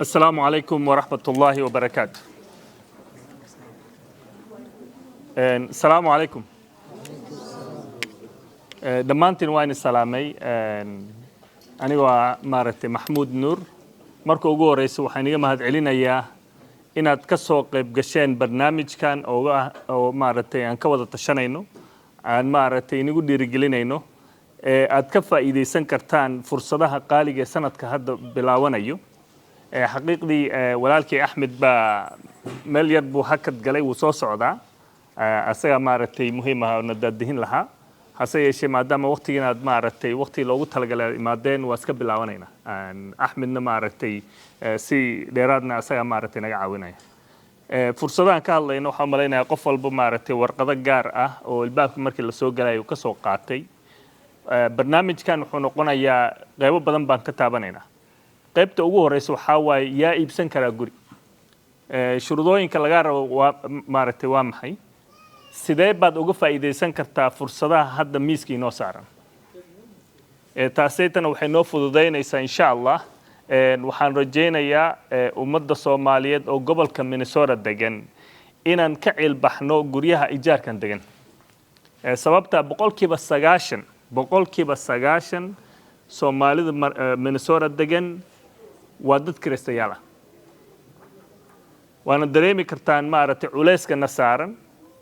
السلام عليكم ورحمة الله وبركاته. السلام عليكم. دمانتين وين السلامي. أنا ومارتي محمود نور. مركو جو رئيس وحنيجا مهد علينا إياه إن أتكسر بقشين برنامج كان أو مارتي عن كوضة الشنينو عن مارتي نقول دي رجلينينو أتكفى إذا سنكرتان فرصتها قالي سنة كهذا بلاوانيو حقيقي ولكن أحمد مليار بوحكت قلي وصوص عدا أسيا مارتي مهمة ونددهن لها حسي شيء ما دام وقتي مارتي وقتي لو قلت لقى مادين واسكب بلاوانينا أحمد مارتي سي ديرادنا أسيا مارتي نجعوينه فرصتها كهلا إنه حملنا قفل بمارتي ورقة جارة والباقي مركز السوق قلي وكسوق قاتي برنامج كان حنقونا يا غيب بدن بان كتابنا qaybta ugu horeysa waxa way yaa iibsan kara guri shuruudooyinka laga rabo maaragtay waa maxay sidee baad uga faa'iideysan kartaa fursadaha hadda miiska inoo saaran taasaytana waxay noo fududeynaysaa insha Allah waxaan rajaynayaa ummadda Soomaaliyeed oo gobolka Minnesota degan inaan ka cilbaxno guryaha ijaarkan degan sababta boqolkiiba 90 Soomaalida Minnesota degan waa dad Kristayaal ah waana dareemi kartaan maaragtay culayska na saaran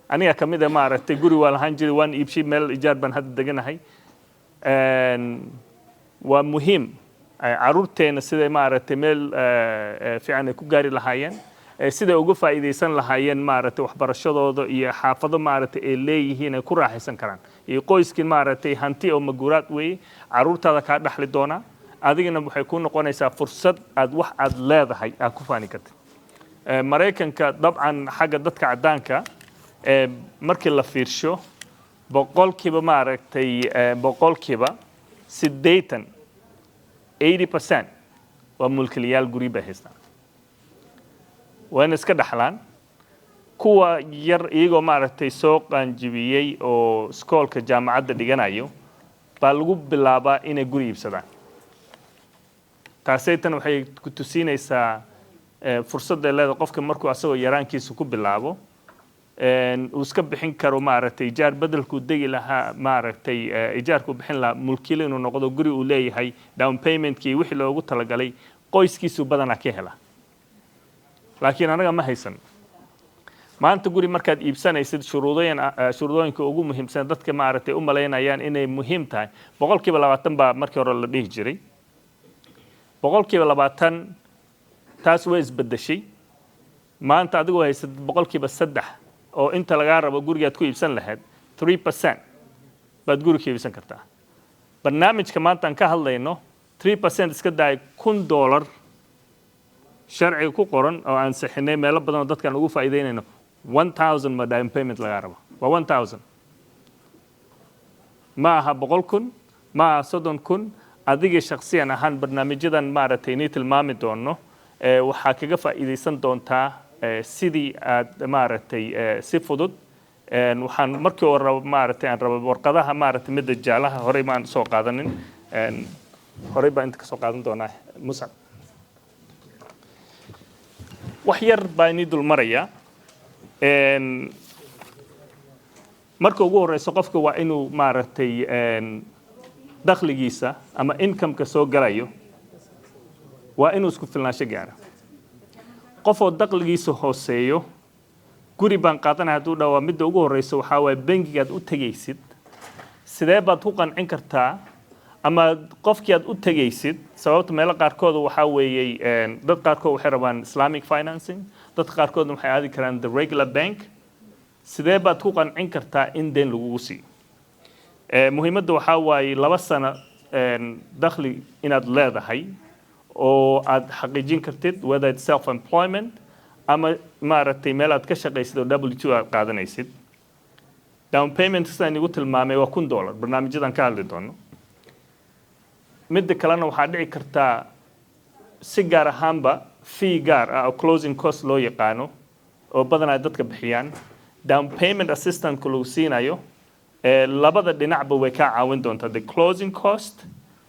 aniga kamid ah maaragtay guri waa lahaan jiray waan iibshay meel ijaar ban hadda deganahay waa muhiim caruurteena sida maaragtay meel fiican ay ku gaari lahaayeen sida uga faa'iideysan lahaayeen maaragtay waxbarashadooda iyo xaafado maaragtay ay leeyihiin ay ku raaxaysan karaan iyo qoyskin maaragtay hanti oo maguraad weey caruurtaada ka dhaxli doona adigana waxay ku noqonaysaa fursad aad wax aad leedahay aad ku faani kartid Mareykanka dabcan xagga dadka cadaanka markii la fiirsho boqolkiiba maaragtay boqolkiiba 80% waa mulkiilayaal guri ba haystaan waan iska dhaxlaan kuwa yar iyagoo maaragtay soo qaanjibiyay oo iskoolka jaamacadda dhiganayo baa lagu bilaabaa inay guri iibsadaan taasaytan waxay ku tusinaysaa fursadda leedahay qofka markuu asagoo yaraankiisa ku bilaabo uu iska bixin karo maaragtay ijaar bedelku degi lahaa maaragtay ijaarku bixin lahaa mulkiile inuu noqdo guri uu leeyahay down paymentkii wixii loogu talagalay qoyskiisu badanaa ka hela laakiin anaga ma haysan maanta guri markaad iibsanaysid shuruudooyinka ugu muhiimsan dadka maaragtay u maleynayaan inay muhiim tahay boqolkiiba 20 baa markii hore la dhihi jiray boqolkiiba 20 taas way isbedeshay maanta adigoo haysad boqolkiiba 3 oo inta laga rabo gurigaad ku iibsan lahayd 3% baad guri ka iibsan kartaa barnaamijka maanta aan ka hadlayno 3% iska daay $100 sharci ku qoran oo aan saxinay meel badan oo dadkan ugu faa'iideynayno 1000 ma down payment laga rabo waa 1000 ma aha 100,000 ma aha 30,000 adiga shakhsiyan ahaan barnaamijyadan maaragtay inay tilmaami doono waxaa kaga faa'iideysan doontaa sidii aad maaragtay si fudud waxaan markii hore rabo maaragtay aan rabo warqadaha maaragtay mid jaalaha hore ma aan soo qaadanin hore baan inta ka soo qaadan doonaa Musab wax yar baa inii dul maraya marka ugu horeyso qofka waa inuu maaragtay dakhligiisa ama income-ka soo galayo waa inuu isku filnaansho gaaro qof oo dakhligiisa hooseeyo guri baan qaadanay hadduu dhawaa midda ugu horeyso waxaa waaye bangigaad u tegaysid sidee baad ku qancin kartaa ama qofkii aad u tagaysid sababta meel qaarkood waxa weeyay dad qaarkood waxay rabaan Islamic financing dad qaarkood waxay aadi karaan the regular bank sidee baad ku qancin kartaa in deen lagu siiyo muhiimadda waxa waaye 2 sano dakhli inaad leedahay oo aad xaqiijin kartid whether it's self employment ama maaragtay meel aad ka shaqaysid oo W2 aad qaadanaysid down payment sidaan igu tilmaamay waa $100 barnaamijyadan ka hadli doono midda kalena waxaa dhici kartaa si gaar ahaanba fee gaar ah oo closing cost loo yaqaano oo badanaa dadka bixiyaan down payment assistance lagu siinayo labada dhinacba way ka caawin doontaa the closing cost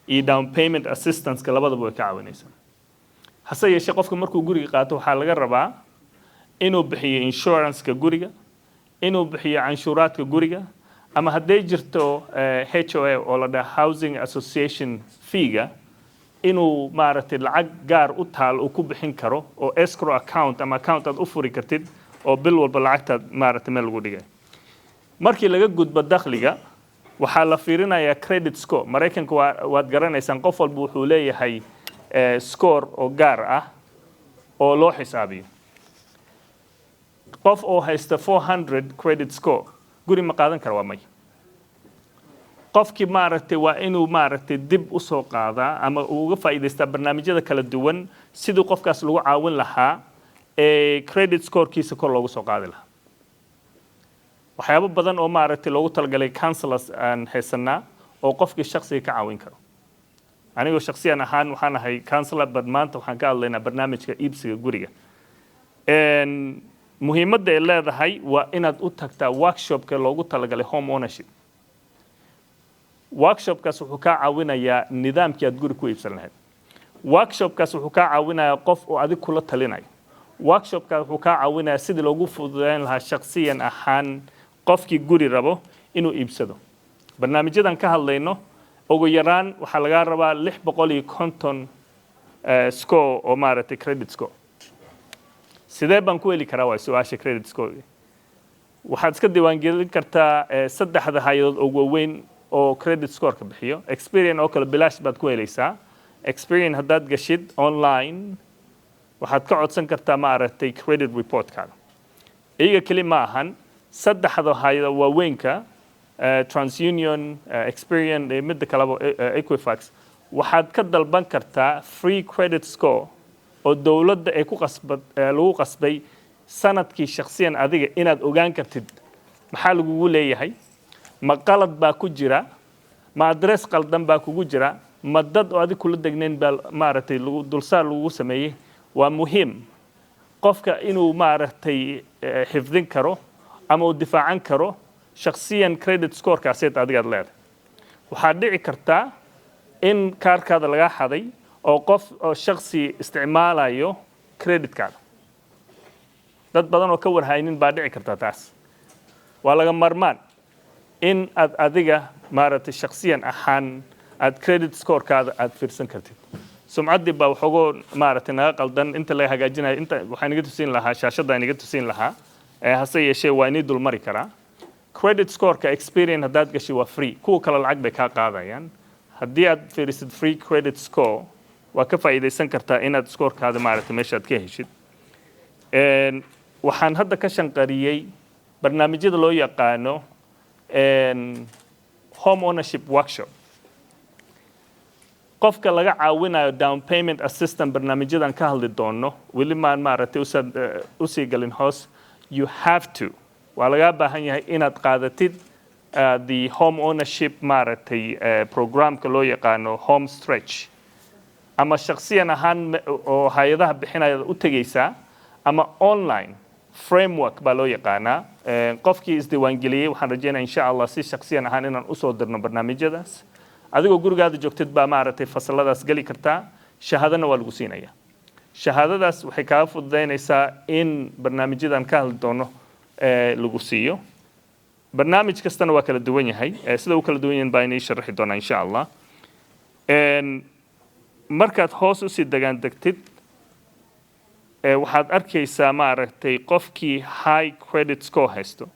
iyo down payment assistance ka labadaba way ka caawinaysaa hase yeeshee qofka markuu guriga qaato waxaa laga rabaa inuu bixiyo insurance-ka guriga inuu bixiyo canshuuraadka guriga ama hadday jirto HOA oo la dhaha housing association fee-ga inuu maaragtay lacag gaar u taal uu ku bixin karo oo escrow account ama account aad u furi kartid oo bil walba lacagtaad maaragtay meel lagu dhigay markii laga gudbo dakhliga waxaa la fiirinayaa credit score maraykanka waad garanaysaan qof walba wuxuu leeyahay score oo gaar ah oo loo xisaabiyo qof oo haysta 400 credit score guri ma qaadan kara waa may qofkii maaragtay waa inuu maaragtay dib u soo qaadaa ama uu uga faa'iidaystaa barnaamijyada kala duwan sidii qofkaas lagu caawin lahaa ee credit scorekiisa kor loogu soo qaadi lahaa waxyaabo badan oo maaragtay loogu talagalay counselors aan haysanaa oo qofkii shakhsiga ka caawin karo anigoo shakhsiyan ahaan waxaan ahay counselor bad maanta waxaan ka hadlaynaa barnaamijka iibsiga guriga muhiimadda ay leedahay waa inaad u tagtaa workshopka loogu talagalay home ownership workshopkaas wuxuu kaa caawinayaa nidaamkii aad guri ku iibsan lahayd workshopkaas wuxuu kaa caawinayaa qof oo adig kula talinayo workshopkaas wuxuu kaa caawinayaa sidii loogu fududeyn lahaa shakhsiyan ahaan qofkii guri rabo inuu iibsado barnaamijyadan ka hadlayno ugu yaraan waxaa lagaa rabaa 650 score oo maaragtay credit score sidee baan ku heli karaa waa su-aasha credit score waxaad iska diiwaangelin kartaa saddexda hay-adood oo waaweyn oo credit score-ka bixiyo experience oo kale bilaash baad ku helaysaa experience haddaad gashid online waxaad ka codsan kartaa maaragtay credit report-kaaga iyaga keli ma ahan saddexda hay-adood waaweynka TransUnion experience midda kaleba Equifax waxaad ka dalban kartaa free credit score oo dawladda ay lagu qasbay sanadkii shakhsiyan adiga inaad ogaan kartid maxaa lagugu leeyahay ma qalad baa ku jira ma adres qaldan baa kugu jira ma dad oo adig kula degnayn baa maaragtay dulsaar lagu sameeyey waa muhiim qofka inuu maaragtay xifdin karo ama uu difaacan karo shakhsiyan credit score-kaaseed adigaad leedahay waxaa dhici kartaa in kaarkaada lagaa xaday oo qof oo shakhsi isticmaalayo creditkaada dad badan oo ka warhaynin baa dhici karta taas waa laga marmaan in aad adiga maaragtay shakhsiyan ahaan aad credit score-kaada aad fiirsan kartid sumcaddii baa waxoogoo maaragtay naga qaldan inta laga hagaajinayo inta waxaan iga tusin lahaa shaashadda aan iga tusin lahaa hase yeeshee waa inii dulmari karaa credit score-ka experience haddaad gashay waa free kuwa kale lacag bay kaa qaadayaan haddii aad fiirisid free credit score waa ka faa'iidaysan kartaa inaad scorekaada maaragtay meeshaad ka heshid waxaan hadda ka shanqariyey barnaamijyada loo yaqaano home ownership workshop qofka laga caawinayo down payment assistant barnaamijyadan ka hadli doono weli maan maaragtay usii galin hoos you have to waa lagaa baahan yahay inaad qaadatid the home ownership maaragtay programka loo yaqaano home stretch ama shakhsiyan ahaan oo hay-adaha bixinaya u tegaysaa ama online framework baa loo yaqaanaa qofkii isdiiwaangeliyey waxaan rajeynaya insha allah si shakhsiyan ahaan inaan usoo dirno barnaamijyadaas adigoo gurigaada joogtid baa maaragtay fasaladaas geli kartaa shahaadana waa lagu siinaya shahaadadaas waxay kaaga fududaynaysaa in barnaamijyadan ka hadli doono lagu siiyo barnaamij kastana waa kala duwan yahay sida uu kala duwan yahay baa inay sharaxi doonaa insha allah markaad hoos usii degaan degtid waxaad arkaysaa maaragtay qofkii high credit score haysto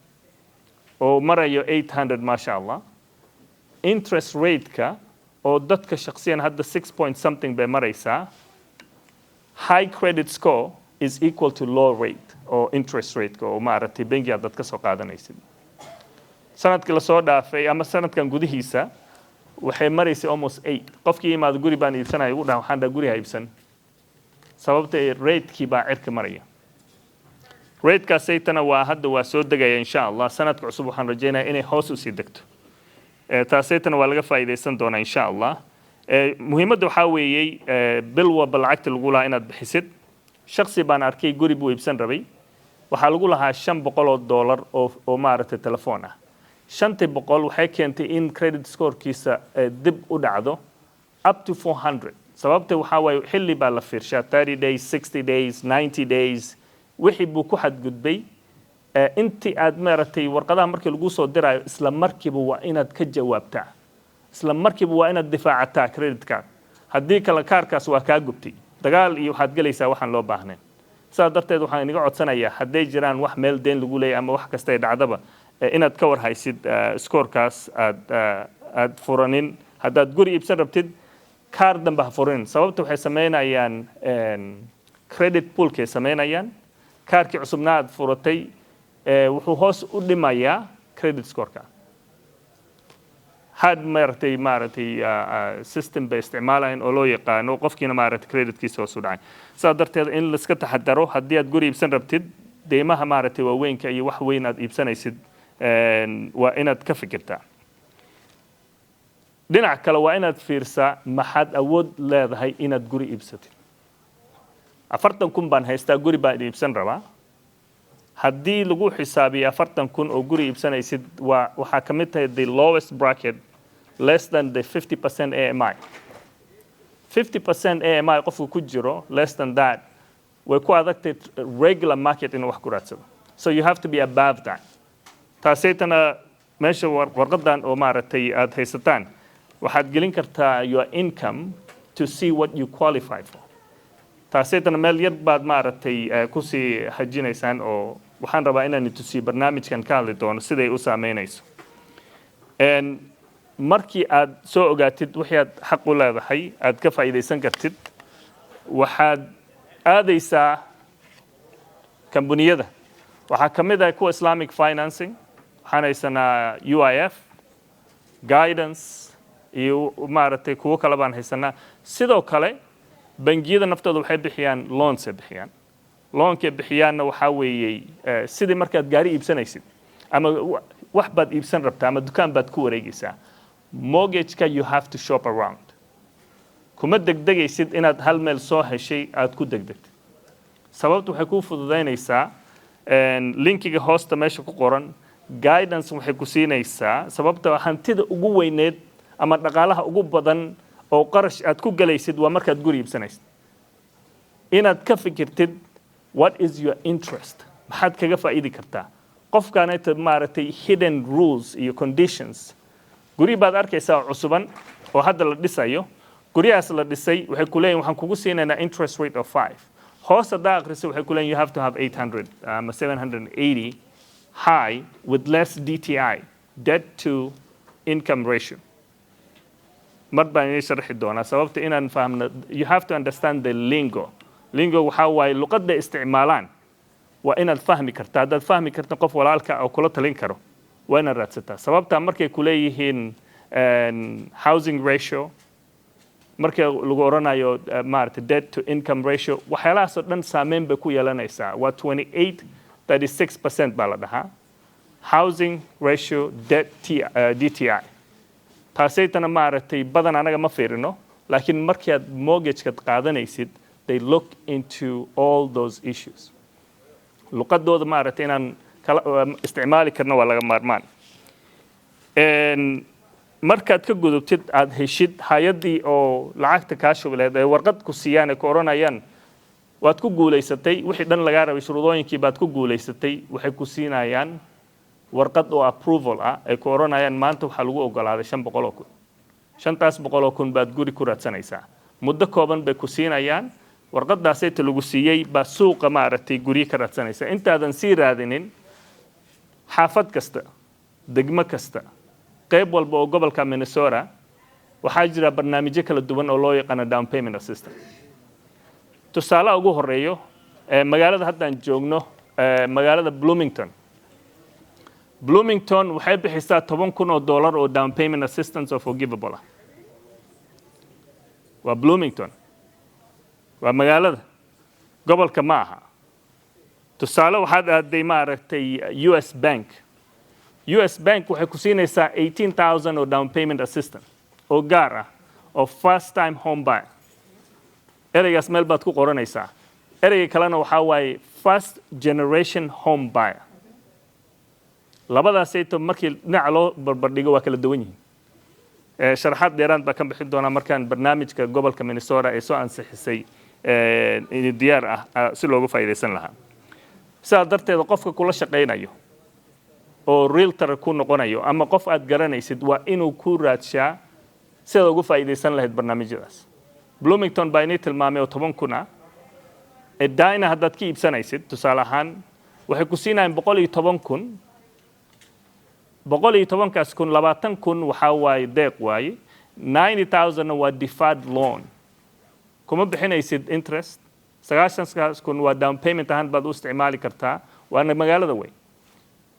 oo marayo 800 maasha allah interest rate-ka oo dadka shakhsiyan hadda 6 point something bay maraysaa high credit score is equal to low rate oo interest rate-ka oo maaragtay bangiga dad ka soo qaadanaysid sanadkii lasoo dhaafay ama sanadkan gudihiisa waxay maraysay almost 8 qofkii imaado guri baan iibsanaya ugu dhaha waxaan dhaha guri ha iibsan sababta rate-kii baa cirka maraya rate-kaasaytana waa hadda waa soo degaya insha allah sanadka cusub waxaan rajeynayaa inay hoos usii degto taasaytana waa laga faa'iidaysan doonaa insha allah muhiimadda waxaa weeyey bil walba lacagta lagu lahaa inaad bixisid shakhsi baan arkay guri buu iibsan rabay waxaa lagu lahaa $500 oo maaragtay telefoon ah $500 waxay keentay in credit score-kiisa dib u dhacdo up to 400 sababta waxa way xilli baa la fiirshaa 30 days 60 days 90 days wixii buu ku xadgudbay intii aad maaragtay warqadaha markii lagu soo dirayo isla markiiba waa inaad ka jawaabtaa isla markiiba waa inaad difaacataa credit card haddii kala kaarkaas waa kaa gubtay dagaal iyo waxaad galaysaa waxaan loo baahnayn sidaa darteed waxaan inaga codsanayaa hadday jiraan wax meel deen lagu leeyahay ama wax kasta ay dhacdaba inaad ka war haysid scoorkaas aad furanin haddaad guri iibsan rabtid kaar dambe ha furanin sababta waxay samaynayaan credit poolkay samaynayaan kaarkii cusubna aad furatay wuxuu hoos u dhimayaa credit scoreka had maaragtay system bay isticmaalayaan oo loo yaqaano qofkiina maaragtay creditkiisa hoos u dhacay sidaa darteed in la iska taxadaro haddii aad guri iibsan rabtid deymaha maaragtay waaweynka iyo wax weyn aad iibsanaysid waa inaad ka fikirtaa dhinac kale waa inaad fiirsaa maxaad awood leedahay inaad guri iibsatid 40,000 baan haystaa guri baan iibsan rabaa haddii lagu xisaabiyo 40,000 oo guri iibsanaysid waxaa ka mid tahay the lowest bracket less than the 50% AMI 50% AMI qofku ku jiro less than that way ku adagtay regular market inuu wax ku raadsado so you have to be above that taasaytana meesha warqadan oo maaragtay aad haysataan waxaad gelin kartaa your income to see what you qualify for taasaytana meel yar baad maaragtay ku sii hajinaysaan oo waxaan rabaa inaan tusiyo barnaamijkan ka hadli doono siday u saameynayso markii aad soo ogaatid wixii aad xaq u leedahay aad ka faa'iidaysan kartid waxaad aadaysaa kambaniyada waxaa ka mid ah kuwa Islamic financing waxaan haysanaa UIF guidance iyo maaragtay kuwo kale baan haysanaa sidoo kale bangiyada naftooda waxay bixiyaan loans bixiyaan loanka bixiyaanna waxa weeyay sidii markaad gaari iibsanaysid ama wax baad iibsan rabtaa ama dukaan baad ku wareegaysaa mortgage-ka you have to shop around kuma degdegaysid inaad hal meel soo heshay aad ku degdegtid sababtu waxay kuu fududaynaysaa linkiga hoosta meesha ku qoran guidance waxay ku siinaysaa sababta hantida ugu weyneed ama dhaqaalaha ugu badan oo qarash aad ku galaysid waa markaad guri iibsanaysid inaad ka fikirtid what is your interest maxaad kaga faa'iidi kartaa qofkaanayta maaragtay hidden rules iyo conditions guri baad arkaysaa cusuban oo hadda la dhisayo guriyaas la dhisay waxay ku leeyihiin waxaan kugu siinaynaa interest rate of 5 hoos haddaa akhriso waxay ku leeyihiin you have to have 800 ama 780 high with less DTI debt to income ratio mar baan inay sharxi doonaa sababta inaan fahamno you have to understand the lingo waxa waaye luqadda isticmaalaan waa inaad fahmi kartaa haddaad fahmi karta qof walaalka oo kula talin karo waa inaad raadsataa sababta markay ku leeyihiin housing ratio markay lagu oranayo maaragtay debt to income ratio waxyaalahaas oo dhan saameyn bay ku yeelanaysaa waa 36% baa la dhahaa housing ratio debt DTI taasaytana maaragtay badan anaga ma fiirino laakiin markii aad mortgage-ka qaadanaysid they look into all those issues luqadooda maaragtay inaan isticmaali karno waa laga maarmaan markaad ka gudubtid aad heshid hay-addii oo lacagta kaa shubileed ee warqad ku siiyaan ee ku oranayaan waad ku guulaysatay wixii dhan lagaa rabay shuruudooyinkii baad ku guulaysatay waxay ku siinayaan warqad oo approval ah ay ku oranayaan maanta waxaa lagu ogolaaday 500,000 500,000 baad guri ku raadsanaysaa muddo kooban bay ku siinayaan warqadaasayta lagu siiyey baa suuqa maaragtay guri ka raadsanaysaa intaadan sii raadinin xaafad kasta degmo kasta qayb walba oo gobolka Minnesota waxaa jira barnaamijyo kala duwan oo loo yaqaan down payment assistance tusaale ugu horeeyo magaalada haddaan joogno magaalada Bloomington waxay bixisaa $10,000 oo down payment assistance oo forgivable waa Bloomington waa magaalada gobolka ma aha tusaale waxaad aaday maaragtay US Bank waxay ku siinaysaa 18,000 oo down payment assistance oo gaar ah oo first time home buyer ereygaas meel baad ku qoranaysaa ereyga kalena waxaa waaye first generation home buyer labadaasayto markii dhinaca loo barbardhigo waa kala duwan yihiin sharaxaad dheeraan baa ka bixin doonaa markaan barnaamijka gobolka Minnesota ay soo ansixisay in diyaar ah si loogu faa'iideysan lahaa sidaa darteed qofka kula shaqeynayo oo realtor ku noqonayo ama qof aad garanaysid waa inuu ku raadshaa sida ugu faa'iideysan lahayd barnaamijyadaas Bloomington baa inay tilmaamay oo 10 kuna dayna haddaad ka iibsanaysid tusaale ahaan waxay ku siinayaan 110 kun 110kaas kun 20 kun waxa waaye deeq waaye 90,000 waa deferred loan kuma bixinaysid interest 90,000 kun waa down payment ahaan baad u isticmaali kartaa waana magaalada weyn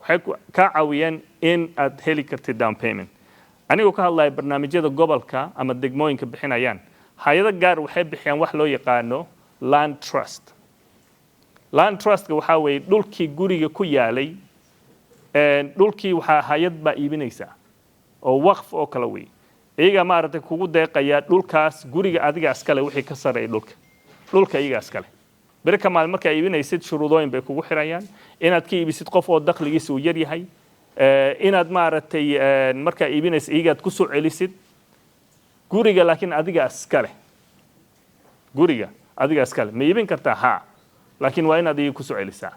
waxay ka caawiyeen in aad heli kartid down payment anigoo ka hadlaya barnaamijyada gobolka ama degmooyinka bixinayaan hay'ado gaar waxay bixiyaan wax loo yaqaano land trust waxa weeye dhulkii guriga ku yaalay dhulkii waxa hay'ad baa iibinaysa oo waqf oo kala weey iyaga maaragtay kugu deeqaya dhulkaas guriga adiga iskale wixii ka sareeyay dhulka iyaga iskale bari kamaal marka iibinaysid shuruudooyin bay kugu xirayaan inaad ka iibisid qof oo dakhligiisa uu yar yahay inaad maaragtay marka iibinaysid iyaga ku soo celisid guriga laakiin adiga iskale ma iibin kartaa ha laakiin waa inaad iyaga ku soo celisaa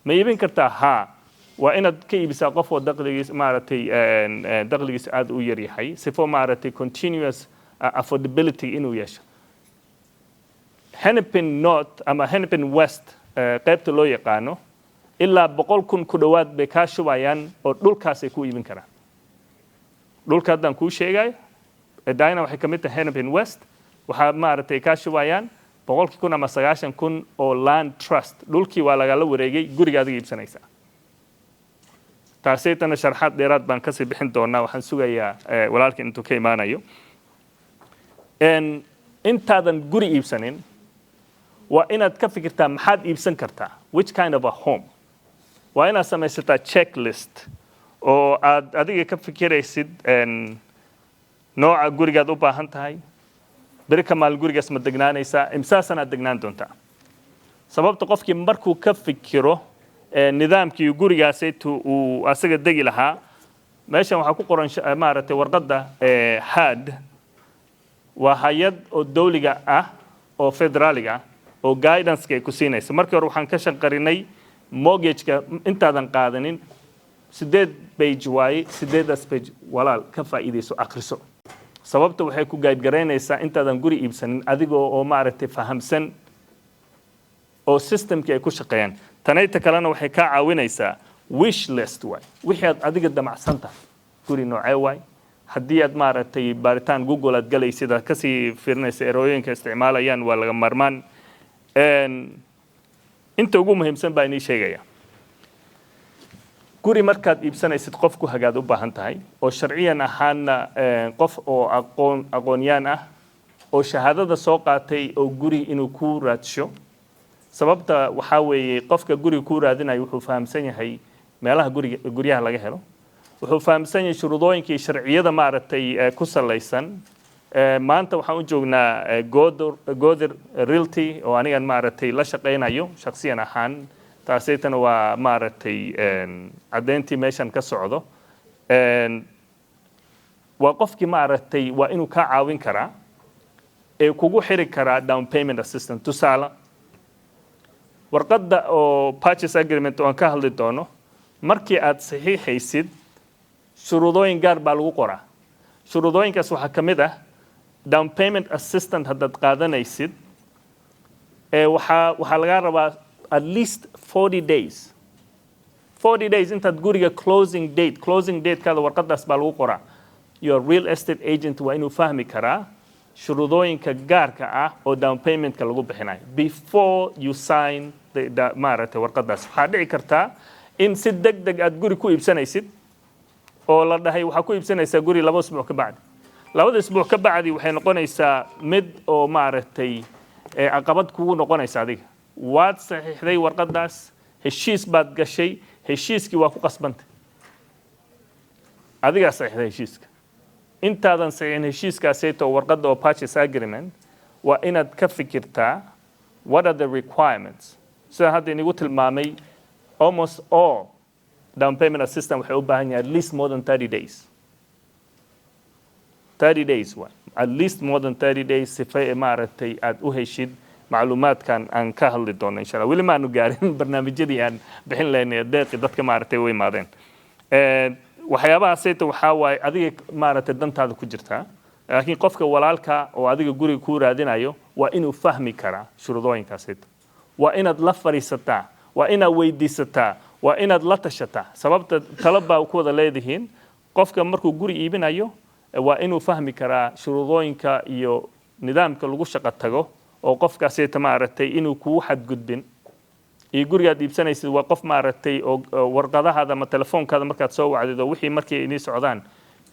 ma iibin kartaa ha waa inaad ka iibisaa qof oo dakhligiisa maaragtay dakhligiisa aad u yar yahay sifo maaragtay continuous affordability inuu yeesho Hennepin North ama Hennepin West qaybta loo yaqaano ilaa 100 kun ku dhawaad bay ka shubayaan oo dhulkaas ay ku iibin karaan dhulka haddaan kuu sheegay dayna waxay ka mid tahay Hennepin West waxa maaragtay ka shubayaan 100 kun ama 90 kun oo land trust dhulkii waa lagala wareegay guriga adiga iibsanaysa taasaytana sharaxaad dheeraad baan ka sii bixin doonaa waxaan sugayaa walaalka intuu ka imaanayo intaadan guri iibsanin waa inaad ka fikirtaa maxaad iibsan kartaa which kind of a home waa inaad samaysataa checklist oo aad adiga ka fikiraysid nooca gurigaad u baahan tahay bari kamaal gurigaas ma degnaanaysaa imsaasan aad degnaan doontaa sababta qofkii markuu ka fikiro nidaamkii gurigaasaytu uu asaga degi lahaa meeshan waxaa ku qoran maaragtay warqadda had waa hay'ad oo dawliga ah oo federaaliga oo guidance-ka ay ku siinaysa markii hore waxaan ka shaqarinay mortgage-ka intaadan qaadanin 8 page waaye 8daas page walaal ka faa'iideyso akhriso sababta waxay ku guide garaynaysaa intaadan guri iibsanin adigoo oo maaragtay fahamsan oo systemkii ay ku shaqeeyaan tanayta kalena waxay ka caawinaysaa wish list waay wixii aad adiga damacsan tahay guri noocee waay haddii aad maaragtay baaritaan Google aad galaysid aad ka sii fiirinaysa erooyinka isticmaalayaan waa laga marmaan inta ugu muhiimsan baa inii sheegaya guri markaad iibsanaysid qof ku hagaad u baahan tahay oo sharciyan ahaana qof oo aqoonyaan ah oo shahaadada soo qaatay oo guri inuu ku raadsho sababta waxa weeye qofka guriga ku raadinayo wuxuu fahamsan yahay meelaha guriyaha laga helo wuxuu fahamsan yahay shuruudooyinkii sharciyada maaragtay ku salaysan maanta waxaan u joognaa Goodir Realty oo anigan maaragtay la shaqeynayo shakhsiyan ahaan taasaytana waa maaragtay cadeyntii meeshan ka socdo waa qofkii maaragtay waa inuu ka caawin karaa ee kugu xiri karaa down payment assistance tusaale warqadda oo purchase agreement oo aan ka hadli doono markii aad saxiixaysid shuruudooyin gaar baa lagu qoraa shuruudooyinkaas waxaa ka mid ah down payment assistance haddaad qaadanaysid waxaa laga rabaa at least 40 days intaad guriga closing date kaada warqadaas baa lagu qoraa your real estate agent waa inuu fahmi karaa shuruudooyinka gaarka ah oo down paymentka lagu bixinayo before you sign maaragtay warqadaas waxaa dhici kartaa in si degdeg aad guri ku iibsanaysid oo la dhahay waxaa ku iibsanaysaa guri 2 usbuuc ka bacdi 2 usbuuc ka bacdi waxay noqonaysaa mid oo maaragtay caqabad kugu noqonaysa adiga waad saxiixday warqadaas heshiis baad gashay heshiiskii waa ku qasbantay adigaa saxiixday heshiiska intaadan saxiixin heshiiskaasayto warqadda oo purchase agreement waa inaad ka fikirtaa what are the requirements sida hadda inigu tilmaamay almost all down payment assistance waxay u baahan yahay at least more than 30 days 30 days waa at least more than 30 days sifay maaragtay aad u heshid macluumaadkan aan ka hadli doono insha Allah weli ma aanu gaarin barnaamijyadii aan bixin lahaynay deeqi dadka maaragtay way imaadeen waxyaabahaasayta waxaa waaye adiga maaragtay dantaada ku jirtaa laakiin qofka walaalka oo adiga guriga ku raadinayo waa inuu fahmi karaa shuruudooyinkaasayta waa inaad la fariisataa waa inaad weydiisataa waa inaad la tashataa sababta talabaa ku wada leedihiin qofka markuu guri iibinayo waa inuu fahmi karaa shuruudooyinka iyo nidaamka lagu shaqo tago oo qofkaasayta maaragtay inuu kugu xadgudbin iyo gurigaad iibsanaysid waa qof maaragtay oo warqadahaada ama telefoonkaada markaad soo wacdido wixii markii inii socdaan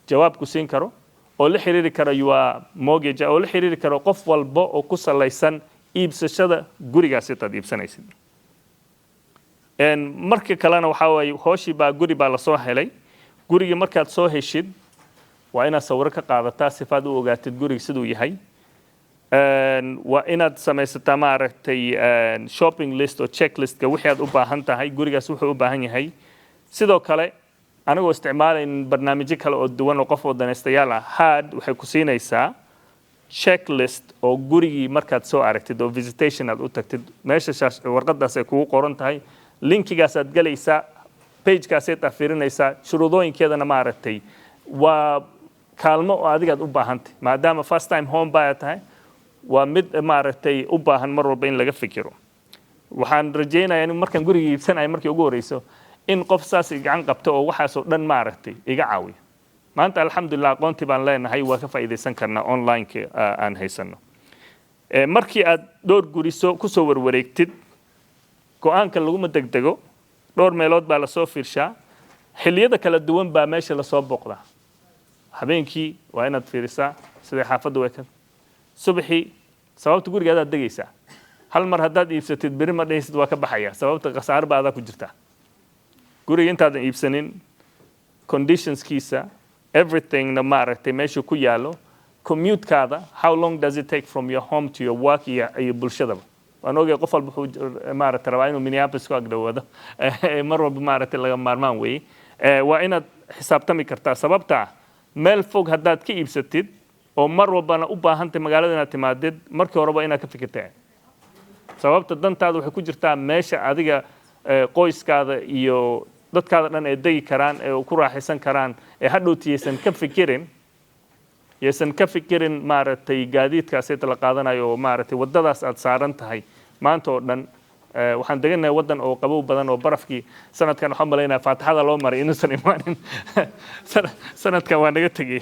jawaab ku siin karo oo la xiriiri karo your mortgage oo la xiriiri karo qof walba oo ku salaysan iibsashada gurigaasaytaad iibsanaysid marka kalena waxaa waaye hooshii baa guri baa lasoo helay gurigii markaad soo heshid waa inaad sawiro ka qaadataa sifaad u ogaatid guriga siduu yahay waa inaad samaysataa maaragtay shopping list oo checklistka wixii aad u baahan tahay gurigaas wuxuu u baahan yahay sidoo kale anigoo isticmaalayn barnaamijyo kale oo duwan oo qof wadanaystayaal ah had waxay ku siinaysaa checklist oo gurigii markaad soo aragtid oo visitation aad u tagtid meesha warqadaas ay kugu qoran tahay linkigaas aad galaysaa pagekaasaad fiirinaysaa shuruudooyinkeedana maaragtay waa kaalmo oo adigaad u baahantay maadaama first time home buyer tahay waa mid maaragtay u baahan mar walba in laga fikiro waxaan rajaynayaa in markaan guriga iibsanayo markii ugu horeyso in qof saas gacan qabto oo waxaasoo dhan maaragtay iga caawiyo maanta alxamdulillah aqoontii baan leenahay waa ka faa'iidaysan karnaa online-ka aan haysano markii aad dhowr guriso kusoo warwareegtid go-aanka laguma degdego dhowr meelood baa lasoo fiirshaa xilliyada kala duwan baa meesha lasoo booqdaa habeenkii waa inaad fiirisaa sidai xaafadda way ka subaxii sababta guriga adaad degaysaa hal mar haddaad iibsatid beri ma dhahaysid waa ka baxaya sababta khasaare baa adaa ku jirtaa guriga intaadan iibsanin conditionskiisa everythingna maaragtay meesha ku yaalo commutekaada how long does it take from your home to your work iyo bulshadaba waan ogay qof walba wuxuu maaragtay rabaa inuu Minneapolis ku agdhawaado mar walba maaragtay laga maarmaan weeye waa inaad xisaabtami kartaa sababta meel fog haddaad ka iibsatid oo mar walbana u baahantay magaalada inaad timaadid markii horeba inaad ka fikirtaa sababta dantaada waxay ku jirtaa meesha adiga qoyskaada iyo dadkaada dhan ay degi karaan ee ku raaxaysan karaan ee hadhowtiyaysan ka fikirin maaragtay gaadiidkaasayta la qaadanayo oo maaragtay waddadaas aad saaran tahay maanta oo dhan waxaan deganahay waddan oo qabow badan oo barafkii sanadkan waxaan malaynayaa faataxada loo maray inuusan imaanin sanadkan waa naga tegey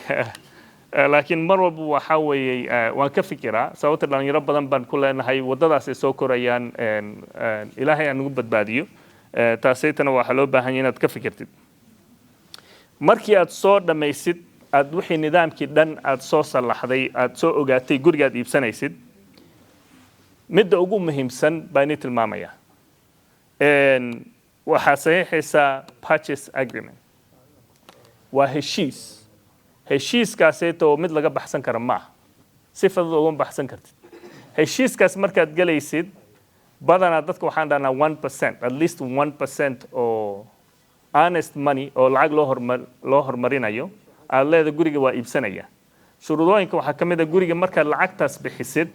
laakiin mar walba waxaa weeye waan ka fikiraa sababta dhalinyaro badan baan ku leenahay waddadaas ay soo korayaan ilaahay aan nagu badbaadiyo taasaytana waxaa loo baahan yahay inaad ka fikirtid markii aad soo dhammaysid aad wixii nidaamkii dhan aad soo sallaxday aad soo ogaatay gurigaad iibsanaysid midda ugu muhiimsan baa inii tilmaamaya waxaa saxiixaysaa purchase agreement waa heshiiskaasayta oo mid laga baxsan kara maaha si fudud ugama baxsan kartid heshiiskaas markaad galaysid badanaa dadka waxaan dhahnaa 1% at least 1% oo honest money oo lacag loo hormarinayo aad leeda guriga waa iibsanaya shuruudooyinka waxaa ka mid ah guriga markaad lacagtaas bixisid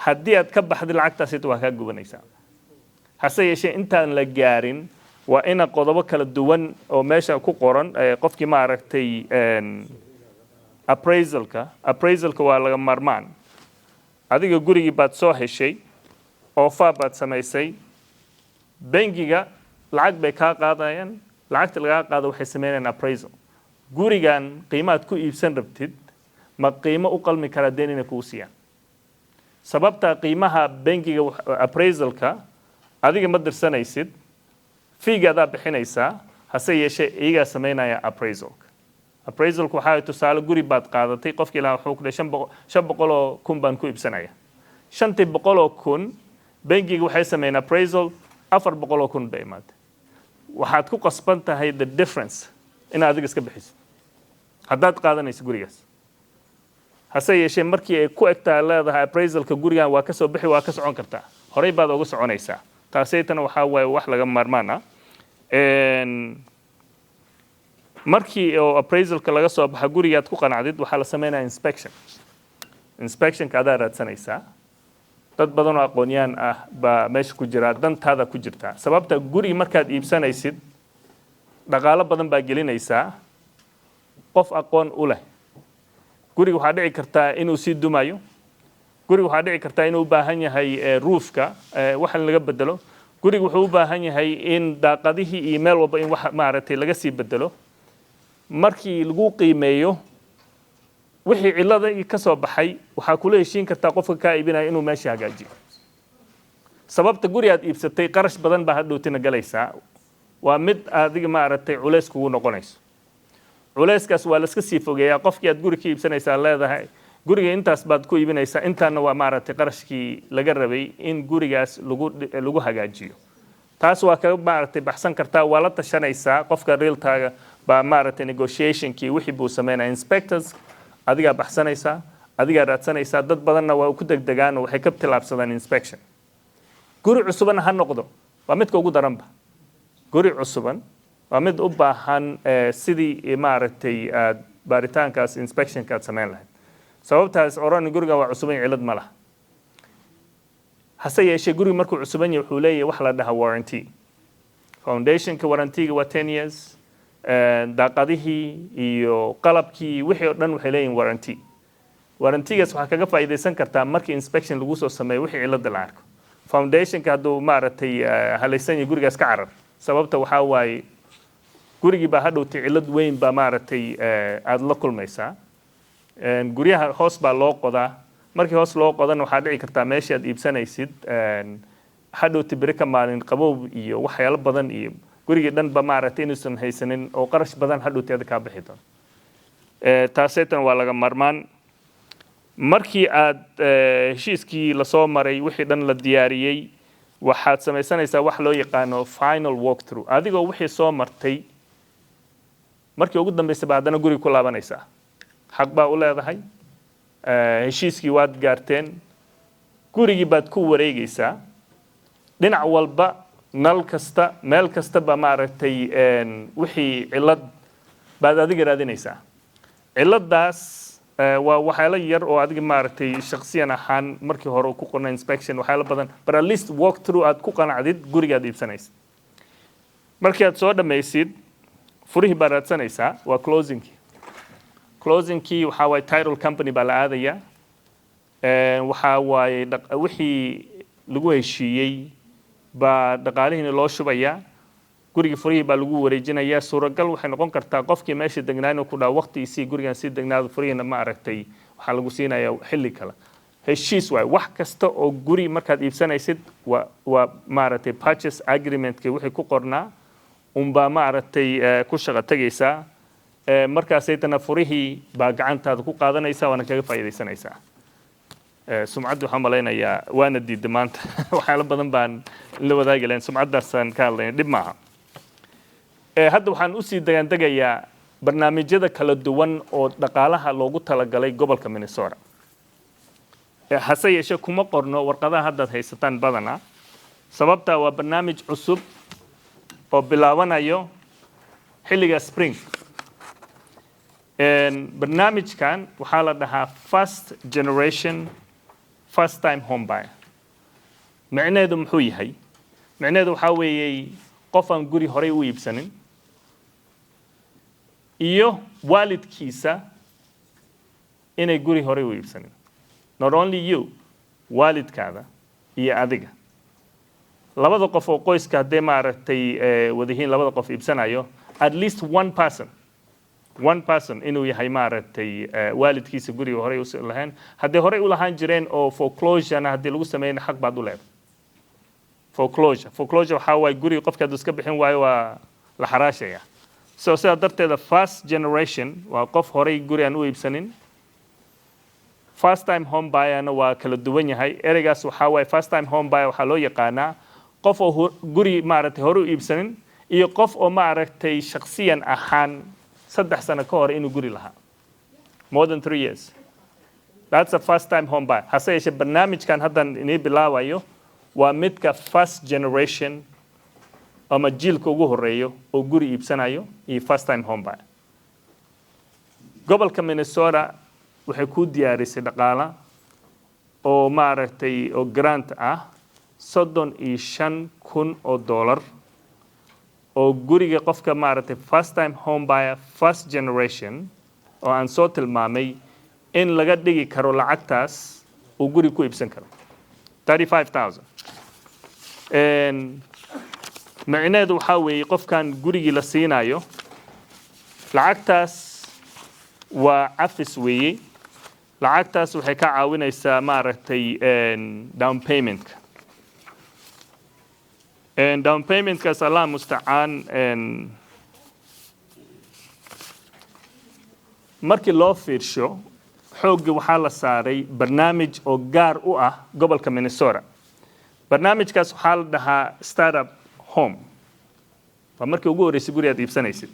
haddii aad ka baxdid lacagtaasayta waa kaa gubanaysaa hase yeeshee intaan la gaarin waa ina qodobo kala duwan oo meesha ku qoran qofkii maaragtay appraisalka waa laga maarmaan adiga gurigii baad soo heshay offer baad samaysay bangiga lacag bay kaa qaadayaan lacagta lagaa qaado waxay sameynayaan appraisal gurigan qiimaad ku iibsan rabtid ma qiimo u qalmi kara deen inay kuu siiyaan sababta qiimaha bangiga appraisalka adiga ma dirsanaysid fiiga adaa bixinaysaa hase yeeshee iyagaa sameynaya appraisalku waxaa tusaale guri baad qaadatay qofkii ilaa wuxuu ku dhahay 500,000 baan ku iibsanaya 500,000 bangiga waxay sameeyeen appraisal 400,000 bay imaatay waxaad ku qasban tahay the difference inaad adiga iska bixiso haddaad qaadanayso gurigaas hase yeeshee markii ay ku egtaa leedahay appraisalka gurigan waa ka soo bixi waa ka socon kartaa horey baad uga soconaysaa taasaytana waxaa waaye wax laga maarmaan ah markii oo appraisalka laga soo baxa gurigaad ku qanacdid waxaa la sameynaya inspectionka adaa raadsanaysaa dad badan oo aqoonyaan ah baa meesha ku jira dantaada ku jirta sababta guri markaad iibsanaysid dhaqaalo badan baa gelinaysaa qof aqoon u leh guriga waxaa dhici kartaa inuu sii dumayo guriga waxaa dhici kartaa inuu u baahan yahay roofka wax laga bedelo guriga wuxuu u baahan yahay in daaqadihii iyo meel walba in wax maaragtay laga sii bedelo markii lagu qiimeeyo wixii cilada ka soo baxay waxaa kula heshiin kartaa qofka ka iibinaya inuu meesha hagaajiyo sababta guri aad iibsatay qarash badan baa hadhowtina galaysaa waa mid adiga maaragtay culays kugu noqonayso culayskaas waa la iska sii fogeeyaa qofkii aad guri ka iibsanaysaa leedahay guriga intaas baad ku iibinaysaa intaana waa maaragtay qarashkii laga rabay in gurigaas lagu hagaajiyo taas waa ka maaragtay baxsan kartaa waa la tashanaysaa qofka realtaaga baa maaragtay negotiationkii wixii buu sameynaya inspectors adigaa baxsanaysaa adigaa raadsanaysaa dad badanna waa ku degdegaan waxay ka tilaabsadaan inspection guri cusuban ha noqdo waa midka ugu daranba guri cusuban waa mid u baahan sidii maaragtay baaritaankaas inspectionka aad sameyn lahayd sababtaas oran guriga waa cusuban cilad ma laha hase yeeshee guriga markuu cusuban yahay wuxuu leeyahay wax la dhaha warranty foundationka warrantyga waa 10 years daaqadihii iyo qalabkii wixii oo dhan waxay leeyihiin warrantygaas waxaa kaga faa'iidaysan kartaa markii inspection lagu soo sameeyo wixii cilada la arko foundationka hadduu maaragtay halaysan yahay gurigaas ka carar sababta waxaa waaye gurigii baa hadhowtay cilad weyn baa maaragtay aad la kulmaysaa guryaha hoos baa loo qodaa markii hoos loo qodana waxaa dhici kartaa meeshii aad iibsanaysid hadhowtay beri ka maalin qabow iyo waxyaalo badan iyo gurigii dhan ba maaragtay inuusan haysanin oo qarash badan hadhowtay aad kaa bixi doon taaseetan waa laga marmaan markii aad heshiiskii lasoo maray wixii dhan la diyaariyey waxaad samaysanaysaa wax loo yaqaano final walkthrough adigoo wixii soo martay markii ugu dambaysay baa haddana guriga ku laabanaysaa xaq baa u leedahay heshiiskii waad gaarteen gurigii baad ku wareegaysaa dhinac walba nal kasta meel kasta baa maaragtay wixii cilad baad adiga raadinaysaa ciladaas waa waxyaalo yar oo adiga maaragtay shakhsiyan ahaan markii hore ku qornay inspection waxyaalo badan but at least walk through aad ku qanacdid guriga aad iibsanaysid markii aad soo dhamaysid furihii baad raadsanaysaa waa closingkii waxaa waaye title company baa la aadaya waxaa waaye wixii lagu heshiiyey baa dhaqaalihiina loo shubayaa gurigii furihii baa lagu wareejinayaa suuragal waxay noqon kartaa qofkii meesha degnaa inuu ku dhaha waqtigiisii gurigan sii degnaado furihiina ma aragtay waxaa lagu siinayaa xilli kale heshiis waaye wax kasta oo guri markaad iibsanaysid waa maaragtay purchase agreementkii wixii ku qornaa unbaa maaragtay ku shaqo tegaysaa markaasaytana furihii baa gacantaada ku qaadanaysaa waana kaga faa'iidaysanaysaa sumcadda waxaan malaynayaa waana diidda maanta waxyaalo badan baan la wadaagi lahayn sumcaddaasaan ka hadlayna dhib maaha hadda waxaan usii degaandegayaa barnaamijyada kala duwan oo dhaqaalaha loogu talagalay gobolka Minnesota hase yeeshee kuma qorno warqadaha haddaad haysataan badanaa sababtaa waa barnaamij cusub oo bilaabanayo xilliga spring barnaamijkan waxaa la dhahaa first generation first time home buyer macnaheedu muxuu yahay macnaheedu waxaa weeyey qof aan guri horey u iibsanin iyo waalidkiisa inay guri horey u iibsanin not only you waalidkaada iyo adiga labada qof oo qoyska haddee maaragtay wadahiin labada qof iibsanayo at least one person inuu yahay maaragtay waalidkiisa guriga horey u lahayn haddii horey u lahaan jireen oo foreclosure haddii lagu sameeyna xaq baad u leedahay foreclosure waxaa waaye guriga qofka hadduu iska bixin waayo waa la xaraashaya so sidaa darteeda first generation waa qof horey guri aan u iibsanin first time home buyerna waa kala duwan yahay ereygaas waxaa waaye first time home buyer waxaa loo yaqaanaa qof oo guri maaragtay hore u iibsanin iyo qof oo maaragtay shakhsiyan ahaan 3 sano ka hor inuu guri lahaa more than 3 years that's a first time home buyer hase yeeshee barnaamijkan haddan inii bilaabayo waa midka first generation ama jiilka ugu horeeyo oo guri iibsanayo iyo first time home buyer gobolka Minnesota waxay ku diyaarisay dhaqaala oo maaragtay oo grant ah $35,000 oo guriga qofka maaragtay first time home buyer first generation oo aan soo tilmaamay in laga dhigi karo lacagtaas uu guri ku iibsan karo $35,000 macnaheedu waxa weeye qofkan gurigii la siinayo lacagtaas waa cafis weeye lacagtaas waxay ka caawinaysaa maaragtay down payment down payment kaas Allah musta'an markii loo fiirsho xoogga waxaa la saaray barnaamij oo gaar u ah gobolka Minnesota barnaamijkaas waxaa la dhahaa startup home waa markii ugu horeysay guri aad iibsanaysid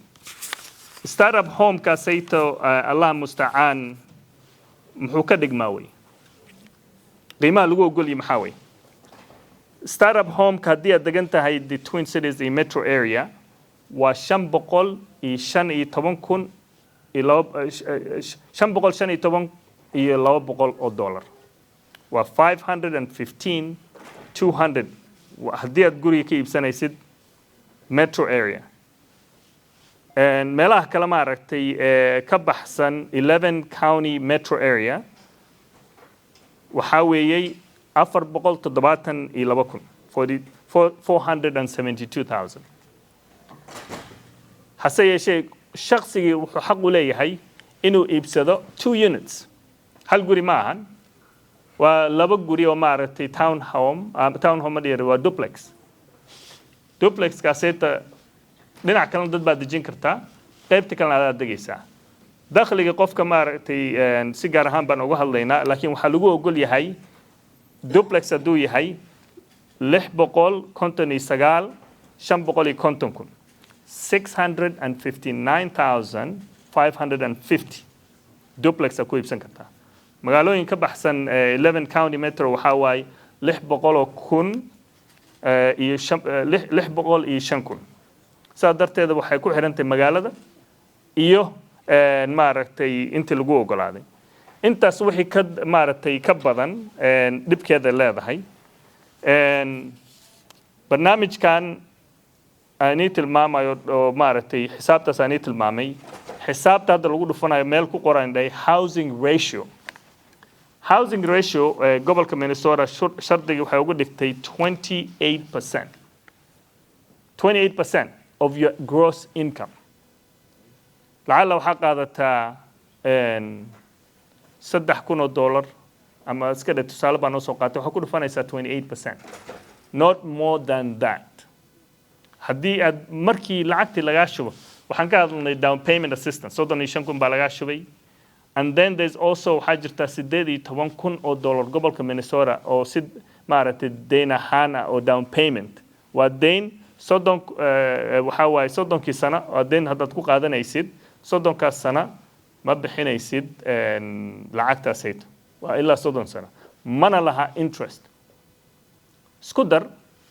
startup home kaasayto Allah musta'an muxuu ka dhigmaa way qiimaha lagu ogoliyay maxaa way startup home haddii aad degan tahay the Twin Cities in metro area waa $515,000 waa $515,200 haddii aad guriga ka iibsanaysid metro area meelaha kale maaragtay ka baxsan 11 county metro area waxaa weeyey $472,000 hase yeeshee shakhsigii wuxuu xaq u leeyahay inuu iibsado 2 units hal guri ma ahan waa laba guri oo maaragtay town home waa duplex kaaseta dhinac kalena dad baad dejin kartaa qaybta kalena aad degaysaa dakhliga qofka maaragtay si gaar ahaan baan uga hadlaynaa laakiin waxaa lagu ogol yahay duplex hadduu yahay $659,550 duplex ku iibsan kartaa magaalooyin ka baxsan 11 county metro waxaa waaye $605,000 saa darteeda waxay ku xirantahay magaalada iyo maaragtay intii lagu ogolaaday intaas wixii ka maaragtay ka badan dhibkeeda leedahay barnaamijkan aan tilmaamayo oo maaragtay xisaabtaas aan tilmaamay xisaabta hadda lagu dhufanayo meel ku qoran dhahay housing ratio gobolka Minnesota shardiga waxay ugu dhigtay 28% of your gross income lacala waxaa qaadataa $3,000 ama iska dhe tusaale baan noo soo qaatay waxaa ku dhufanaysaa 28% not more than that haddii aad markii lacagtii lagaa shubo waxaan ka hadalnay down payment assistance $35,000 baa lagaa shubay and then there's also waxaa jirtaa $18,000 gobolka Minnesota oo si maaragtay deyn ahaan ah oo down payment waa deyn waxaa waaye 30 sano waa deyn haddaad ku qaadanaysid 30 sano ma bixinaysid lacagtaasayto waa ilaa 30 sano mana laha interest isku dar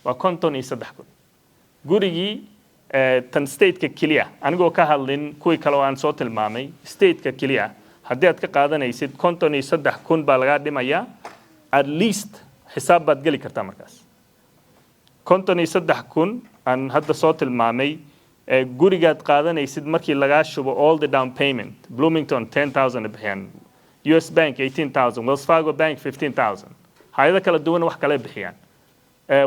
waa $53,000 gurigii tan stateka keliya anigoo ka hadlin kuwii kale oo aan soo tilmaamay stateka keliya haddii aad ka qaadanaysid $53,000 baa lagaa dhimayaa at least xisaab baad geli kartaa markaas $53,000 aan hadda soo tilmaamay gurigaad qaadanaysid markii lagaa shubo all the down payment Bloomington $10,000 bixiyaan US Bank $18,000 Wells Fargo Bank $15,000 hay'ado kala duwan wax kale bixiyaan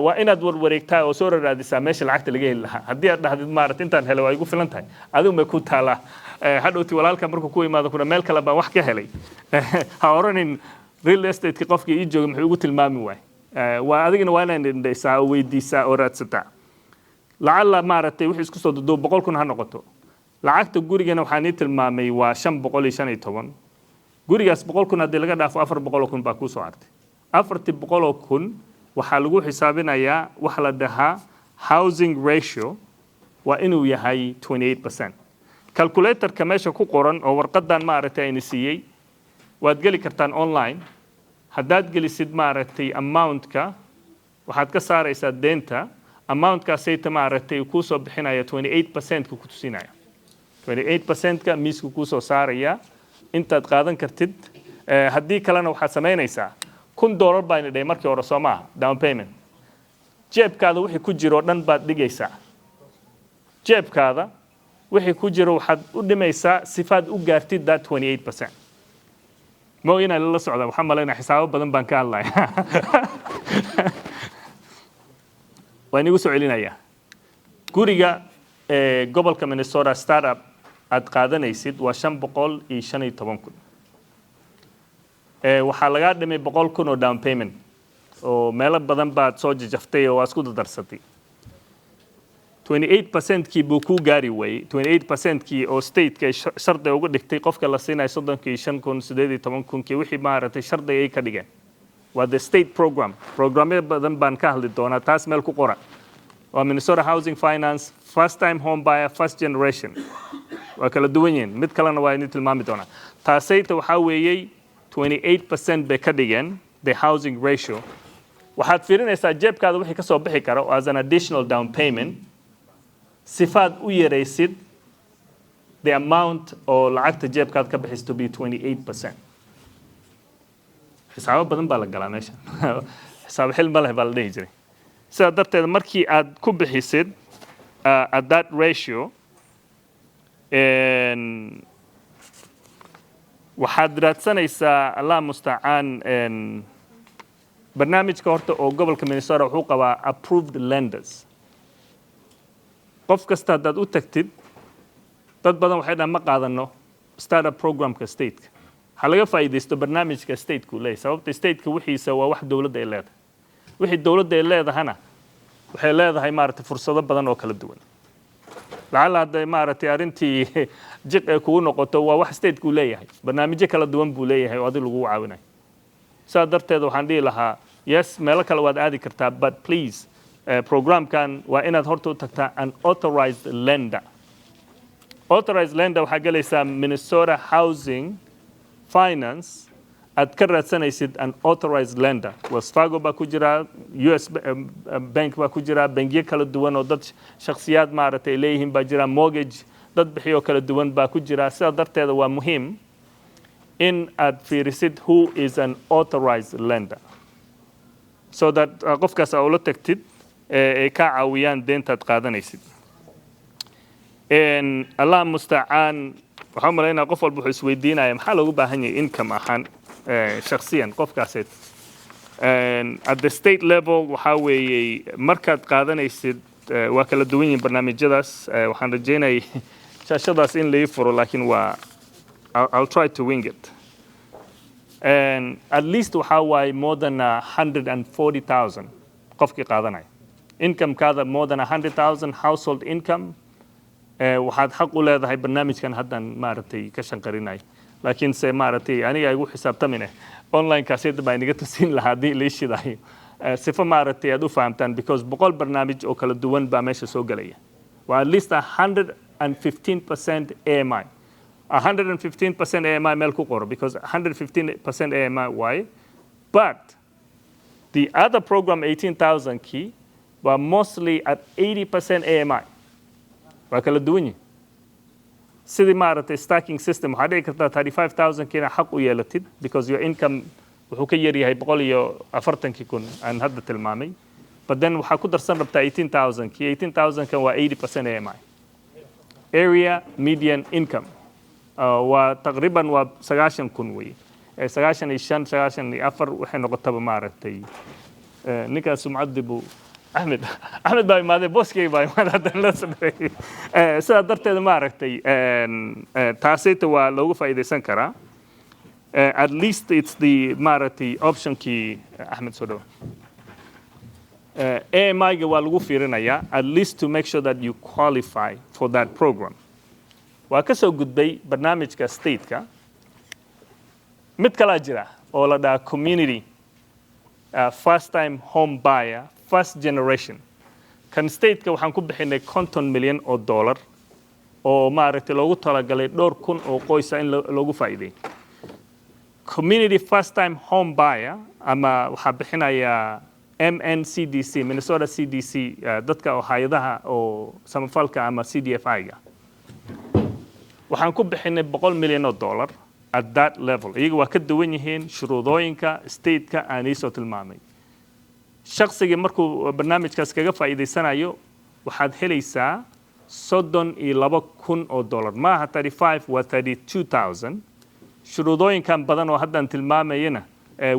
waa inaad warwareegtaa oo soo raadisaa meesha lacagta laga heli lahaa haddii aad dhahdid maaragtay intaan helay waa igu filan tahay adigu ma ku taalaa hadhowti walaalka markuu ku imaado kuna meel kale baan wax ka helay ha oranin real estate qofkii ii jooga muxuu igu tilmaami waay waa adigina waa inaad indhaysaa oo weydiisaa oo raadsataa lacala maaragtay wixii isku soo duduub $100,000 ha noqoto lacagta gurigana waxaan ii tilmaamay waa $515 gurigaas $100,000 haddii laga dhaafo $400,000 baa kuu soo hartay $400,000 waxaa lagu xisaabinayaa wax la dhahaa housing ratio waa inuu yahay 28% calculatorka meesha ku qoran oo warqadan maaragtay ayna siiyey waad geli kartaan online haddaad gelisid maaragtay amountka waxaad ka saaraysaa deenta amountkaasayta maaragtay kuu soo bixinaya 28% ku tusinaya 28% miisku kuu soo saaraya intaad qaadan kartid haddii kalena waxaad samaynaysaa $1,000 baa ina dhahay markii hore soo maaha down payment jeebkaada wixii ku jiro dhan baad dhigaysaa jeebkaada wixii ku jiro waxaad u dhimaysaa sifaad u gaartid that 28%. ما هنا لله سعودة محمد لنا حسابه بدن بنك الله وين يقصوا علينا يا كوريجا قبل كمان الصورة ستارت اب أتقادنا يسد وشام بقول يشاني تبانكون وحلقات دم بقول كونو داون بيمنت ومالا بدن بعد صوج جفتي واسكود درستي 28% كي بوكو غاري واي 28% كي او ستيت كي شرط ugu dhigtay qofka la siinay 35,000 kii wixii maaratay shardi ay ka dhigeen waa the state programme badan baan ka hadli doonaa taas meel ku qoran waa Minnesota Housing Finance first time home buyer first generation waa kala duwan yihiin mid kalena waa inay tilmaami doonaa taasayta waxa weeyay 28% bay ka dhigeen the housing ratio waxaad fiirinaysaa jeebkaada wixii ka soo bixi kara as an additional down payment sifaad u yaraysid the amount oo lacagta jeebkaad ka bixisto to be 28%. xisaabo badan baa la galaa meesha xisaab xil ma leh baa la dhihi jiray sidaa darteed markii aad ku bixisid at that ratio waxaad raadsanaysaa allah mustacaan barnaamijka horta oo gobolka Minnesota wuxuu qabaa approved lenders qof kasta haddaad u tagtid dad badan waxay dhahan ma qaadano startup programka stateka waxaa laga faa'iidaysto barnaamijka stateku leeyahay sababta stateka wixiisa waa wax dowladda ay leedahay wixii dowladda ay leedahana waxay leedahay maaragtay fursado badan oo kala duwan lacala hadday maaragtay arrintii jiq ay kugu noqoto waa wax stateku leeyahay barnaamijyo kala duwan buu leeyahay oo adi lagu caawinayo sidaa darteed waxaan dhihi lahaa yes meelo kale waad aadi kartaa but please program kan waa inaad horta u tagtaa an authorized lender waxaa galaysaa Minnesota Housing Finance aad ka raadsanaysid an authorized lender Wells Fargo baa ku jira US bank baa ku jira bangiyo kala duwan oo dad shakhsiyaad maaragtay leeyihiin baa jira mortgage dad bixiyo kala duwan baa ku jira sidaa darteeda waa muhiim in aad fiirisid who is an authorized lender so that qofkaas aad ula tagtid ay ka caawiyaan deentaad qaadanaysid allah mustacaan waxaan malaynaa qof walba wuxuu isweydiinaya maxaa loogu baahan yahay income ahaan shakhsiyan qofkaaseed at the state level waxaa weeyey markaad qaadanaysid waa kala duwan yihiin barnaamijyadaas waxaan rajeynayay shaashadaas in lai furo laakiin waa I'll try to wing it and at least waxaa waaye more than 140,000 qofkii qaadanaya income kaada more than 100,000 household income waxaad xaq u leedahay barnaamijkan haddan maaragtay ka shanqarinay laakiin se maaragtay aniga igu xisaabtamine online kaasida baa inaga tusin lahaa haddii la shidayo sifa maaragtay aad u fahamtaan because boqol barnaamij oo kala duwan baa meesha soo galaya waa at least 115% AMI 115% AMI meel ku qoro because 115% AMI why but the other program 18,000 key were mostly at 80% AMI waa kala duwan yihiin sidii maaragtay stacking system waxaa dhici kartaa 35,000 kiina xaq u yeelatid because your income wuxuu ka yar yahay 140,000 aan hadda tilmaamay but then waxaa ku darsan rabtaa 18,000 kii 18,000 kan waa 80% AMI area median income waa taqriiban waa 90,000 wey 95 waxay noqotaba maaragtay ninkaas sumcadibu أحمد باي ماذا بوسكي باي ماذا هذا لسه سأدرت ما عرفتي تاسيت ولو فايدة سنكرة at least it's the مارتي option key أحمد سودو AMI جوالو فيرنا يا at least to make sure that you qualify for that program وكسو جود بي برنامج كستيت كا متكلاجرة ولا دا community first time home buyer first generation kan stateka waxaan ku bixinay $50 million oo maaragtay loogu talagalay dhowr kun oo qoysa in loogu faa'iideeyo community first time home buyer ama waxa bixinaya MNCDC Minnesota CDC dadka oo hay'adaha oo samafalka ama CDFI-ga waxaan ku bixinay $100 million at that level iyaga waa ka duwan yihiin shuruudooyinka stateka aan iisoo tilmaamay shaqsigii markuu barnaamijkaas kaga faa'iidaysanayo waxaad helaysaa $32,000 maaha 35 waa 32,000 shuruudooyinkan badan oo haddaan tilmaamayana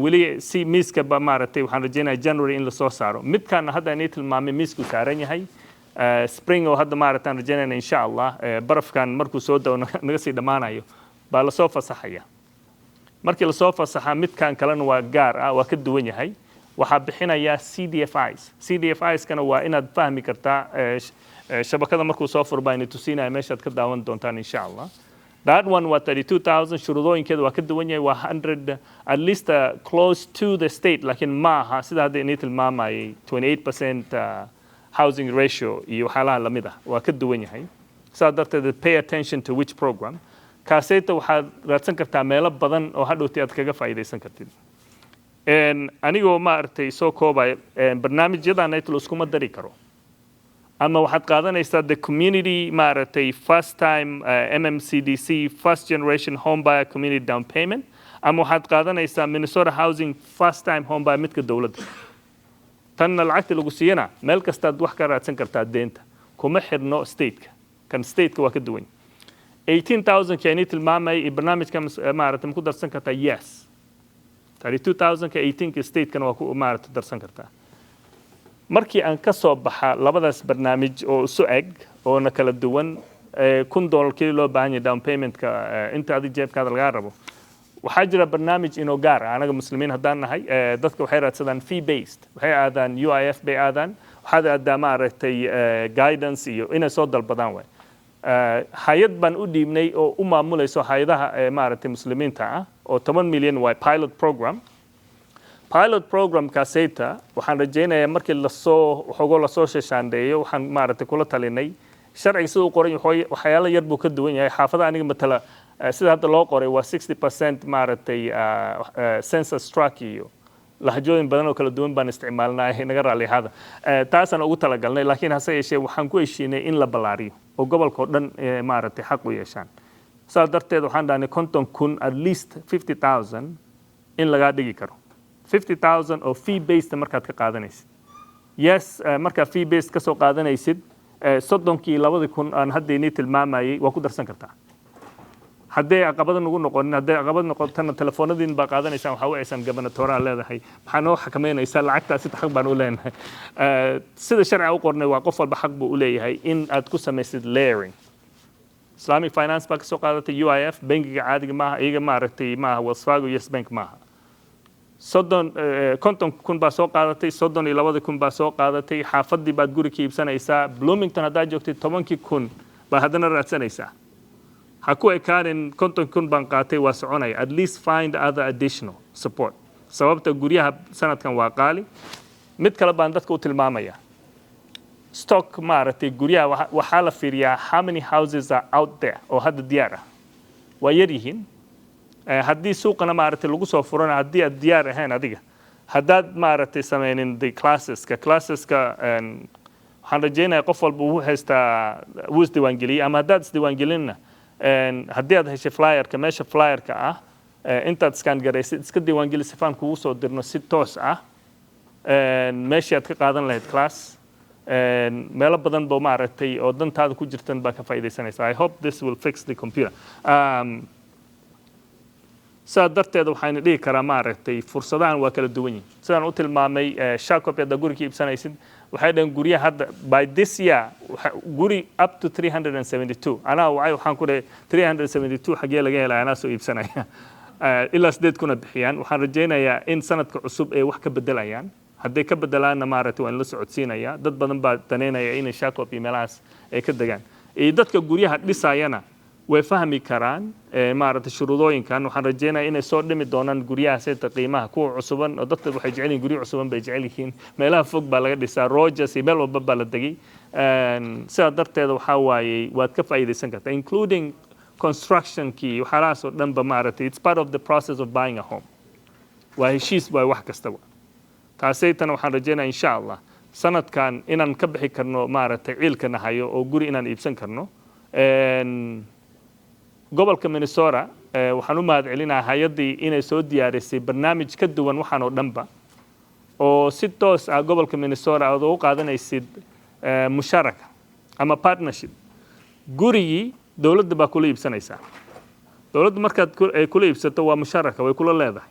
weli si miiska ba maaragtay waxaan rajaynayaa January in la soo saaro midkaan hadda inay tilmaamay miisku saaran yahay spring oo hadda maaragtaan rajaynayna insha Allah barafkan markuu soo dawo naga sii dhamaanayo baa la soo fasaxaya markii la soo fasaxa midkaan kalena waa gaar ah waa ka duwan yahay waxaa bixinaya CDFIs kana waa inaad fahmi kartaa shabakada markuu soo furba inay tusinaya meeshaad ka daawan doontaan insha Allah that one was 32,000 shuruudooyinkeeda waa ka duwan yahay waa 100 at least close to the state laakiin maaha sida hadda inay tilmaamayay 28% housing ratio iyo waxyaalaha lamid ah waa ka duwan yahay saa darteed pay attention to which program kaasayta waxaad raadsan kartaa meelo badan oo hadhowtii aad kaga faa'iidaysan kartid anigoo maaragtay soo koobay barnaamijyadan ay iskuma dari karo ama waxaad qaadanaysaa the community maaragtay first time MMCDC first generation home buyer community down payment ama waxaad qaadanaysaa Minnesota housing first time home buyer midka dawladda tanna lacagta lagu siiyana meel kastaad wax ka raadsan kartaa deenta kuma xirno stateka kan stateka waa ka duwan 18,000 keenii tilmaamay barnaamijka maaragtay ku darsan kartaa yes 32,000 ka 18 stateka waa ku maaragtay darsan kartaa markii aan ka soo baxa labadaas barnaamij oo isu eg oo na kala duwan $1,000 kii loo baahan yahay down payment-ka inta adiga jeebkaada laga rabo waxaa jira barnaamij inoo gaar ah anaga muslimiin haddaan nahay dadka waxay raadsadaan fee based waxay aadaan UIF bay aadaan waxaad aadaa maaragtay guidance iyo inay soo dalbadaan waay hay'ad baan u dhiibnay oo u maamulayso hay'adaha maaragtay muslimiinta ah oo 10 milyan waay pilot program kaasayta waxaan rajaynayaa markii lasoo shashaandeeyo waxaan maaragtay kula talinay sharciga siduu qoran waxyaalo yar buu ka duwan yahay xaafada aniga matala sida hadda loo qoray waa 60% maaragtay census track iyo lahjooyin badan oo kala duwan baan isticmaalnaa naga raali ahaada taasaan ugu talagalnay laakiin hase yeeshee waxaan ku heshiinay in la ballaariyo oo gobolka oo dhan maaragtay xaq u yeeshaan saa darteed waxaan dhahnay 50,000 at least 50,000 in lagaa dhigi karo 50,000 oo fee based markaad ka qaadanaysid yes markaa fee based ka soo qaadanaysid 32,000 aan hadda inii tilmaamayay waa ku darsan kartaa haddii caqabad nagu noqonin haddii caqabad noqotana telefoonadiin baa qaadanaysaa waxa wacaysan gabanatoraan leedahay maxaa noo xakameynaysaa lacagtaasi xaq baan u leenahay sida sharciga u qornay waa qof walba xaq buu u leeyahay in aad ku samaysid layering Islamic finance baa ka soo qaadatay UIF bankiga caadiga maaha iyaga maaragtay maaha Wells Fargo Yes Bank maaha 50,000 baa soo qaadatay 32,000 baa soo qaadatay xaafadii baad guri ka iibsanaysaa Bloomington haddaad joogtay 10,000 baa haddana raadsanaysaa ha ku ekaanin 50,000 baan qaatay waa soconaya at least find other additional support sababta guryaha sanadkan waa qaali mid kale baan dadka u tilmaamaya stock maaragtay guryaha waxaa la fiiriyaa how many houses are out there oo hadda diyaar ah waa yar yihiin haddii suuqana maaragtay lagu soo furana haddii aad diyaar ahayn adiga haddaad maaragtay samaynin the classeska waxaan rajaynayaa qof walba uu haystaa wuu isdiiwaangeliyey ama haddaad isdiiwaangelinna haddii aad heshay flyerka meesha flyerka ah intaad scan garaysid iska diiwaangeli sifaan kugu soo dirno si toos ah meeshii aad ka qaadan lahayd class meelo badan boo maaragtay oo dantaada ku jirtan baa ka faa'iidaysanaysa I hope this will fix the computer saa darteed waxaan dhihi karaa maaragtay fursadahan waa kala duwan yihiin sidaan u tilmaamay shacop hadda guri ka iibsanaysid waxay dhahan guryaha hadda by this year guri up to 372 anaa waxaan ku dhahay 372 xagee laga helaya anaa soo iibsanaya ilaa 8 kuna bixiyaan waxaan rajaynayaa in sanadka cusub ay wax ka bedelayaan hadday ka bedelaanna maaragtay waan la socodsiinaya dad badan baa daneynaya inay shacop iyo meelahaas ay ka degaan iyo dadka guryaha dhisayana way fahmi karaan maaragtay shuruudooyinkan waxaan rajaynayaa inay soo dhimi doonaan guryaha sida qiimaha kuwa cusuban oo dadka waxay jecel yihiin guryo cusuban bay jecel yihiin meelaha fog baa laga dhisaa Rogers iyo meel walba baa la degay sidaa darteeda waxaa waaye waad ka faa'iidaysan kartaa including construction-kii waxaalahaas oo dhanba maaragtay it's part of the process of buying a home waa heshiis waa wax kastaba taasaytana waxaan rajaynayaa insha Allah sanadkan inaan ka bixi karno maaragtay ciilkana hayo oo guri inaan iibsan karno gobolka Minnesota waxaan u mahadcelinayaa hay-addii inay soo diyaarisay barnaamij ka duwan waxaan oo dhanba oo si toos ah gobolka Minnesota aad ugu qaadanaysid musharaka ama partnership gurigii dawladda baa kula iibsanaysaa dawladda markaad kula iibsato waa musharaka way kula leedahay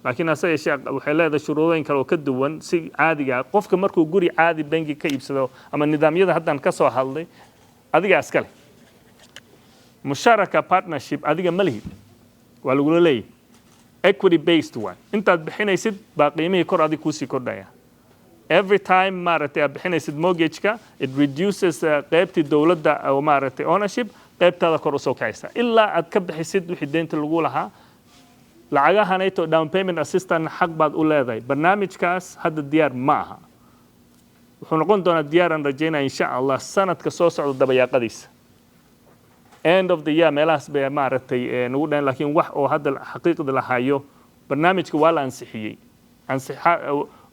laakiin asaga waxay leedahay shuruudooyin kale oo ka duwan si caadiga ah qofka markuu guri caadi bangi ka iibsado ama nidaamyada haddaan ka soo hadlay adiga askale musharaka partnership adiga ma lihid waa lagula leeyahay equity based one intaad bixinaysid baa qiimihii kor adig kusii kordhaya every time maaragtay aad bixinaysid mortgage-ka it reduces qaybtii dawladda oo maaragtay ownership qaybtaada kor usoo kacaysa ilaa aad ka bixisid wixii deynta lagu lahaa lacagahanayto down payment assistance xaq baad u leedahay barnaamijkaas hadda diyaar ma aha wuxuu noqon doonaa diyaaran rajaynaya insha allah sanadka soo socda dabayaaqadiisa end of the year meelahaas bay maaragtay nagu dhayn laakiin wax oo hadda xaqiiqda la hayo barnaamijka waa la ansixiyey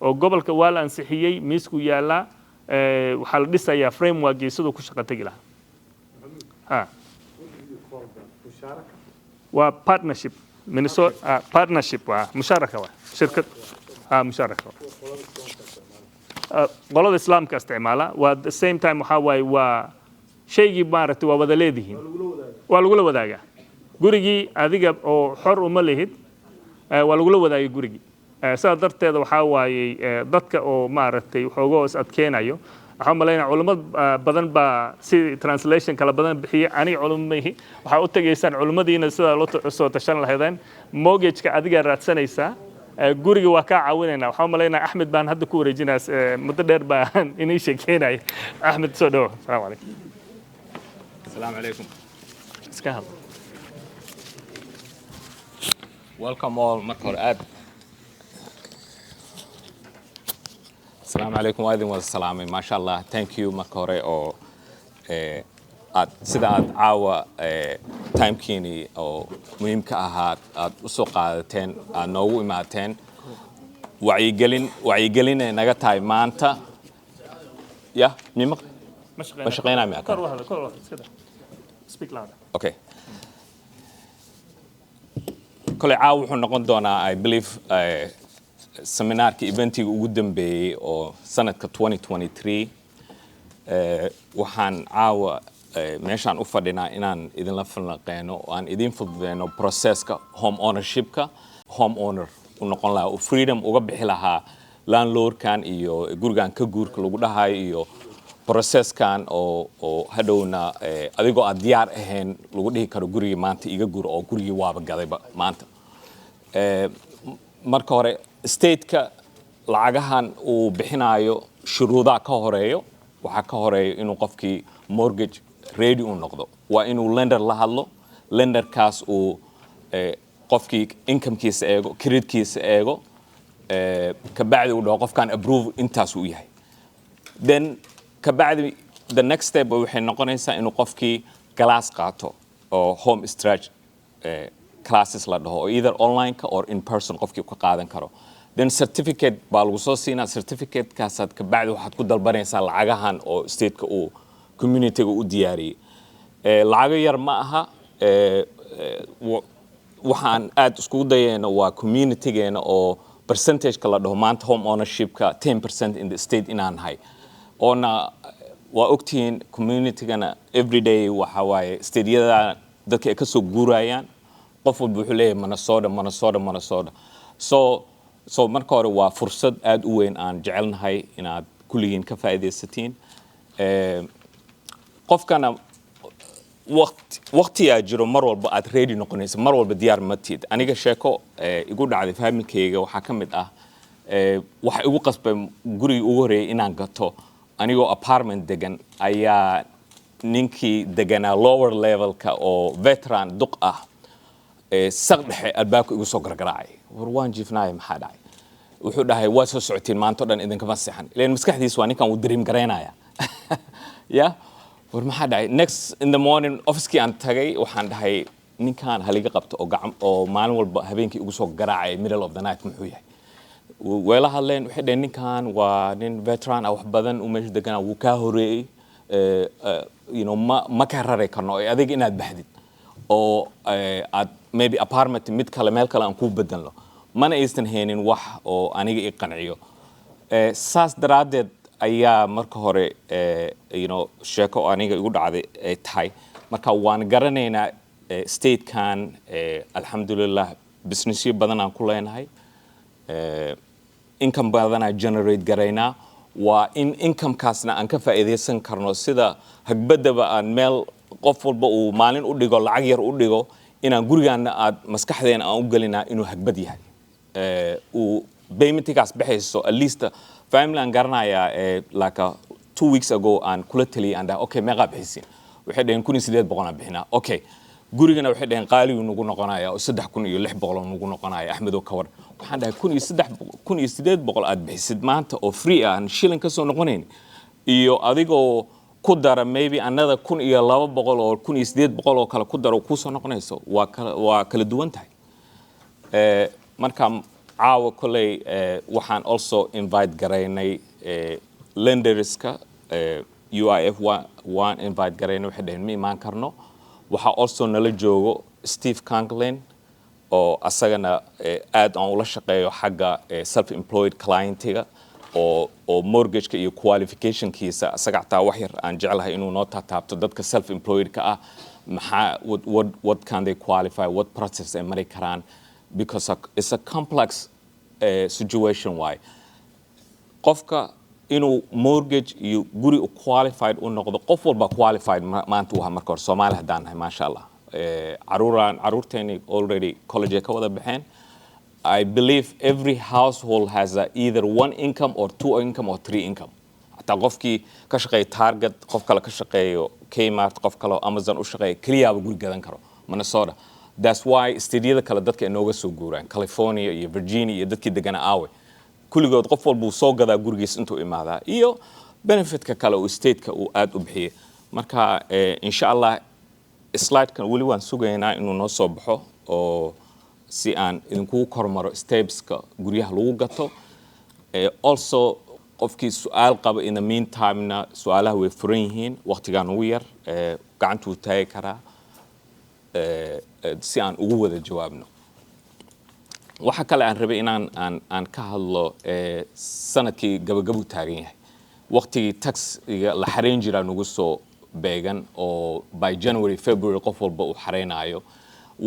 oo gobolka waa la ansixiyey miisku yaala waxaa la dhisayaa framework sidoo ku shaqo tagi lahaa waa partnership Minnesota partnership waa musharaka waa shirkad musharaka qolada islaamka isticmaala waa the same time waxa waaye waa shaygii maaragtay waa wada leedihiin waa lagula wadaagaa gurigii adiga oo xor uma lehid waa lagula wadaagay gurigii sidaa darteeda waxaa waaye dadka oo maaragtay waxoogoo is adkeenayo waxaan malaynaa culimo badan baa si translation kala badan bixiya aniga culummadii waxaa u tagaysaan culimmadiina sidaa loo soo tashan lahaydeen mortgage-ka adigaa raadsanaysaa guriga waa kaa caawinaynaa waxaan malaynaa axmed baan hadda ku wareejinaa muddo dheer baan inii sheekeynaya axmed soo dhawo asalaamu calaykum السلام عليكم. iska hadla Welcome all marka hore aad. السلام عليكم وأيضا والسلام ما شاء الله thank you marka hore oo aad sida aad caawa timekiini oo muhiimka ahaad aad u soo qaadateen aad noogu imaateen wacyigelin naga tahay maanta ya mima ما شقينا معك. كل واحد كده. Speak louder. Okay. كل عاو وحنا قندونا I believe seminar كإيفنتي وقدم بي أو سنة 2023 وحن عاو ماشان أفردنا إنان إذن لفنا قينو وأن إذن فضلنا process كا home ownership كا home owner ونقول له freedom وقبح لها landlord كان إيو جورجان كجور كلو ده هاي إيو process kan oo hadhowna adigoo aad diyaar ahayn lagu dhihi karo guriga maanta iga gur oo gurigi waaba gadayba maanta marka hore state-ka lacagahan uu bixinayo shuruudaha ka horeeyo waxa ka horeeyo inuu qofkii mortgage ready u noqdo waa inuu lender la hadlo lenderkaas uu qofkii incomekiisa eego creditkiisa eego ka bacdi uu dhaho qofkan approve intaas uu yahay then kabacdi the next step waxay noqonaysaa inuu qofkii class qaato oo home stretch classes la dhaho either online ka or in person qofkii ka qaadan karo then certificate baa lagu soo siinaa certificate kaasaad kabacdi waxaad ku dalbanaysaa lacagahan oo state-ka uu community-ga u diyaariyey lacago yar ma aha waxaan aad iskugu dayayna waa community-geena oo percentage-ka la dhaho maanta home ownership-ka 10% in the state inaan nahay oona waa ogtihiin community-gana everyday waxa waaye stadiyada dadka ay ka soo guurayaan qof walba wuxuu leeyahay Minnesota so marka hore waa fursad aad u weyn aan jecelnahay inaad kulligiin ka faa'iidaysatiin qofkana waqtiyaa jiro mar walba aad ready noqonaysa mar walba diyaar ma tiid aniga sheeko igu dhacday familkayga waxaa ka mid ah waxa igu qasbay guriga ugu horeeyay inaan gato anigoo apartment degan ayaa ninkii deganaa lower levelka oo veteran duq ah saq dhexe albaabka igu soo gargaraacay war waan jiifnaay maxaa dhacay wuxuu dhahay waa soo socotiin maanta dhan idinkama seexan ileen maskaxdiisa waa ninkan uu dream garaynaya ya war maxaa dhacay next in the morning office-kii aan tagay waxaan dhahay ninkan haliga qabto oo maalin walba habeenkii igu soo garaacay middle of the night muxuu yahay weela hadleen waxay dhaheen ninkan waa nin veteran ah wax badan u meesha deganaa wuu kaa horeeyey ma ka rari karno adiga inaad baxdid oo aad maybe apartment mid kale meel kale aan ku bedelno mana aysan haynin wax oo aniga i qanciyo saas daraadeed ayaa marka hore sheeko aniga igu dhacday ay tahay marka waan garanaynaa statekan alxamdulillah businessyo badan aan ku leenahay income badan aan generate garaynaa waa in incomekaasna aan ka faa'iidaysan karno sida hagbadaba aan meel qof walba uu maalin u dhigo lacag yar u dhigo inaan gurigaana aad maskaxdeena aan u gelinaa inuu hagbad yahay uu paymentkaas baxayso at least family aan garanayaa like 2 weeks ago aan kula taliyay aan dhahay okay meeqa bixisiin waxay dhaheen 1800 aan bixinaa okay gurigana waxay dhaheen qaali uu nagu noqonayaa oo 3600 nagu noqonayaa Axmedo ka war waxaan dhahay 1800 aad bixisid maanta oo free ah aan shilling ka soo noqonayn iyo adigoo ku dara maybe another 1200 oo 1800 oo kale ku daro ku soo noqonayso waa kala duwan tahay marka caawa kolay waxaan also invite garaynay lenderska UIF waan invite garaynay waxay dhaheen ma imaan karno waxaa also nala joogo Steve Conklin oo asagana aad aan ula shaqeeyo xagga self employed clientiga oo mortgage iyo qualificationkiisa asaga taa wax yar aan jecelahay inuu noo taabto dadka self employed ka ah maxaa what can they qualify what process ay mari karaan because it's a complex situation why qofka inuu mortgage iyo guri u qualified u noqdo qof walba qualified maanta waa marka hore Soomaali hadaan nahay ma sha Allah caruurteeni already college ka wada baxeen I believe every household has either one income or two income or three income hatta qofkii ka shaqeeyo Target qof kale ka shaqeeyo Kmart qof kale Amazon u shaqeeyo kaliya guri gadan karo Minnesota that's why stateada kale dadka inooga soo guuraan California iyo Virginia iyo dadkii degana aawe kulligood qof walba uu soo gadaa gurigiis intuu imaadaa iyo benefitka kale uu stateka uu aad u bixiyo marka insha Allah slide-kan wali waan sugaynaa inuu noo soo baxo oo si aan idinku kormaro stepska guryaha lagu gato also qofkii su'aal qaba in the meantime-na su'aalaha way furan yihiin waqtigan ugu yar gacantu taagi karaa si aan ugu wada jawaabno waxa kale aan rabay inaan aan ka hadlo sanadkii gabagabu taagan yahay waqtigii tax-iga la xareyn jiraa nagu soo beegan oo by January February qof walba uu xareynayo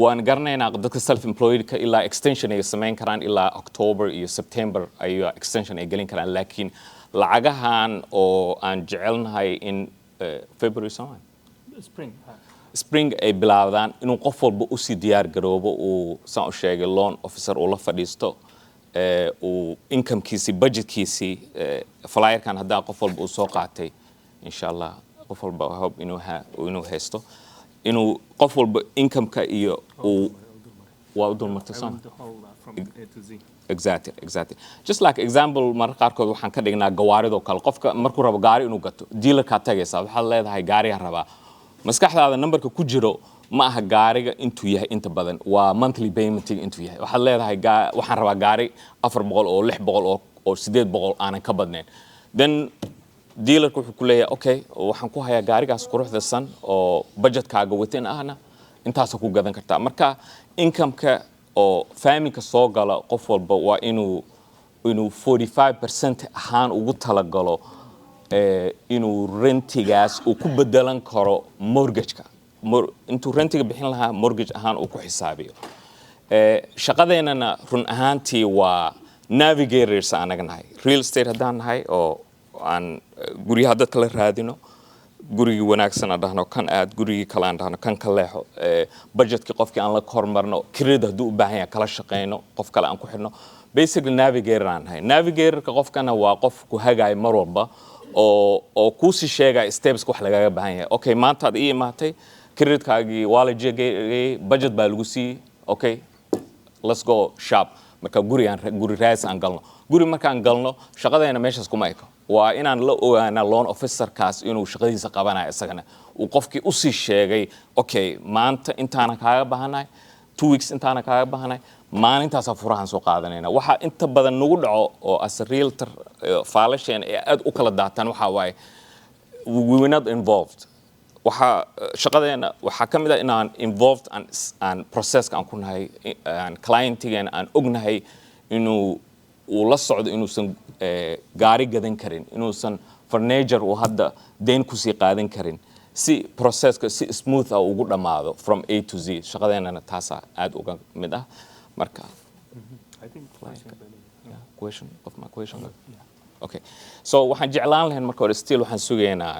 waan garanaynaa dadka self employed ka ilaa extension ay sameyn karaan ilaa October iyo September ay extension ay galin karaan laakiin lacagahan oo aan jecelnahay in February spring ay bilaawdaan inuu qof walba u sii diyaar garoobo uu saan u sheegay loan officer uu la fadhiisto uu incomekiisi budgetkiisi flyerkan hadaa qof walba uu soo qaatay insha Allah qof walba hope inuu haysto inuu qof walba income-ka iyo uu waa u dulmartaysan exactly just like example mar qaarkood waxaan ka dhignaa gawaarido kale qofka markuu rabo gaari inuu gato dealerka tagaysa waxaad leedahay gaariga rabaa maskaxdaada numberka ku jiro ma aha gaariga intuu yahay inta badan waa monthly payment intuu yahay waxaad leedahay waxaan rabaa gaari 400 oo 600 oo 800 aanan ka badnayn then dealerku wuxuu ku leeyahay okay waxaan ku hayaa gaarigaas quruxda san oo budgetkaaga within ahna intaas ku gadan kartaa marka income-ka oo family-ka soo gala qof walba waa inuu 45% ahaan ugu talagalo inuu rentigaas uu ku bedelan karo mortgage-ka intuu rentiga bixin lahaa mortgage ahaan uu ku xisaabiyo shaqadeennana run ahaantii waa navigators anaga nahay real estate haddaan nahay oo aan guryaha dadka la raadino gurigii wanaagsan aan dhahno kan aad gurigii kale aan dhahno kan ka leexo budgetkii qofkii aan la kormarno kirada hadduu u baahan yahay kala shaqeyno qof kale aan ku xidhno basically navigator aan nahay navigatorka qofkana waa qof ku hagaaya mar walba oo kuu sii sheegaya steps wax lagaga baahan yahay okay maanta aad ii imaatay kiradkaagii waa la jeegay budget baa lagu siiyey okay let's go shop marka guri raas aan galno guri markaan galno shaqadeena meeshaas kuma eko waa inaan la ogaana loan officerkaas inuu shaqadiisa qabanayo isagana uu qofkii u sii sheegay okay maanta intaana kaaga baahanahay 2 weeks intaana kaaga baahanahay maalintaas furahan soo qaadanayna waxa inta badan nagu dhaco oo as a realtor faalasheen ee aad u kala daataan waxa waaye we were not involved waxaa shaqadeena waxaa ka mid ah inaan involved aan processka aan ku nahay aan clientigeena aan ognahay inuu uu la socdo inuusan gaari gadan karin inuusan furniture uu hadda deyn kusii qaadan karin si processka si smooth ah ugu dhamaado from A to Z shaqadeenana taasa aad uga mid ah marka I think question of my question okay so waxaan jeclaan lahayn marka hore still waxaan sugaynaa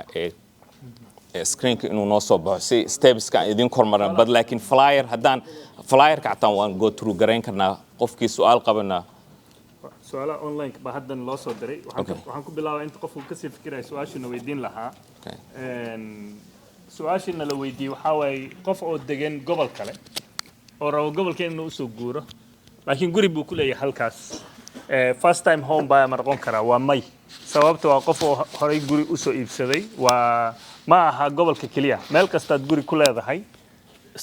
screenka inuu noo soo baxo si stepska idin kormaran bad laakiin flyer haddaan flyerka xataa waan go through garayn karnaa qofkii su'aal qabana su'aalaha online ba haddan loo soo diray waxaan ku bilaabaa inta qofku ka sii fikiraya su'aashana weydiin lahaa su'aashana la weydiiyey waxaa waaye qof oo degan gobol kale oo rabo gobolkeena inuu usoo guuro laakiin guri buu ku leeyahay halkaas first time home buyer ma noqon karaa waa may sababta waa qof oo horay guri usoo iibsaday waa ma aha gobolka keliya meel kastaad guri ku leedahay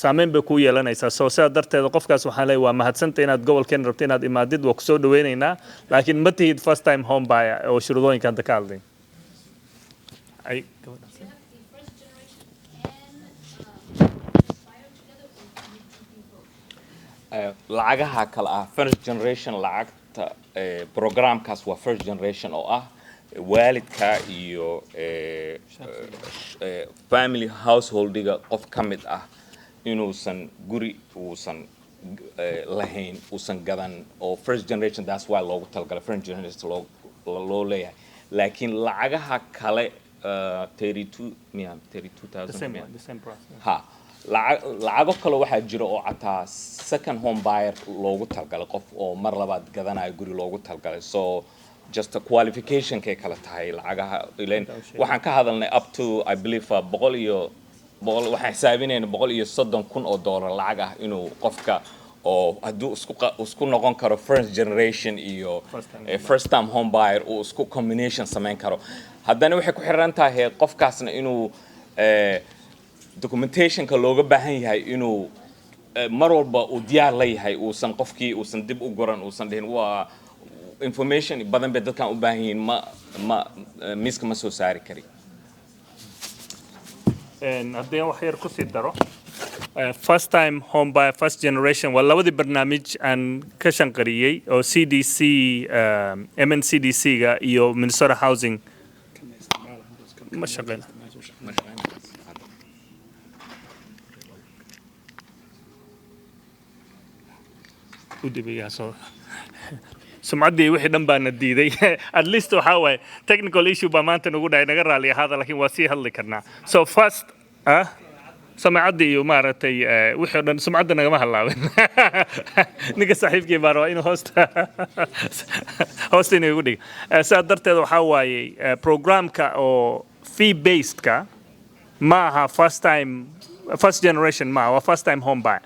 saameyn bay ku yeelanaysaa soo sidaa darteeda qofkaas waxaan leeyahay waa mahadsanta inaad gobolkeen rabto inaad imaadid waa kusoo dhaweynaynaa laakiin ma tihid first time home buyer oo shuruudooyinka hadda ka hadlay lacagaha kale ah first generation lacagta programkaas waa first generation oo ah waalidka iyo family householdiga qof ka mid ah inuusan guri uusan lahayn uusan gadan oo first generation that's why loogu talagalay first generation loo leeyahay laakiin lacagaha kale 32,000 ha lacago kale waxaa jira oo xataa second home buyer loogu talagalay qof oo mar labaad gadanayo guri loogu talagalay so just a qualification kay kala tahay lacagaha ileen waxaan ka hadalnay up to I believe waxaan xisaabinayna $130,000 lacag ah inuu qofka oo hadduu isku noqon karo first generation iyo first time home buyer uu isku combination samayn karo haddana waxay ku xiran tahay qofkaasna inuu documentationka looga baahan yahay inuu mar walba uu diyaar la yahay uusan qofkii uusan dib u guran uusan dhihin waa information badan bay dadkan u baahan yihiin miiska ma soo saari kari haddii wax yar ku sii daro first time home buyer first generation waa labadii barnaamij aan ka shanqariyey oo CDC MNCDC-ga iyo Minnesota Housing ma shaqeyn sumcaddii wixii dhan baana diiday at least waxaa waaye technical issue baa maanta nagu dhahay naga raali ahaada laakiin waa sii hadli karnaa so first sumcaddii iyo maaragtay wixii dhan sumcadda nagama halaabin ninka saaxiibkii baa rabaa inuu hoosta inuu igu dhigo sidaa darteed waxaa waaye programka oo fee basedka ma aha first generation ma waa first time home buyer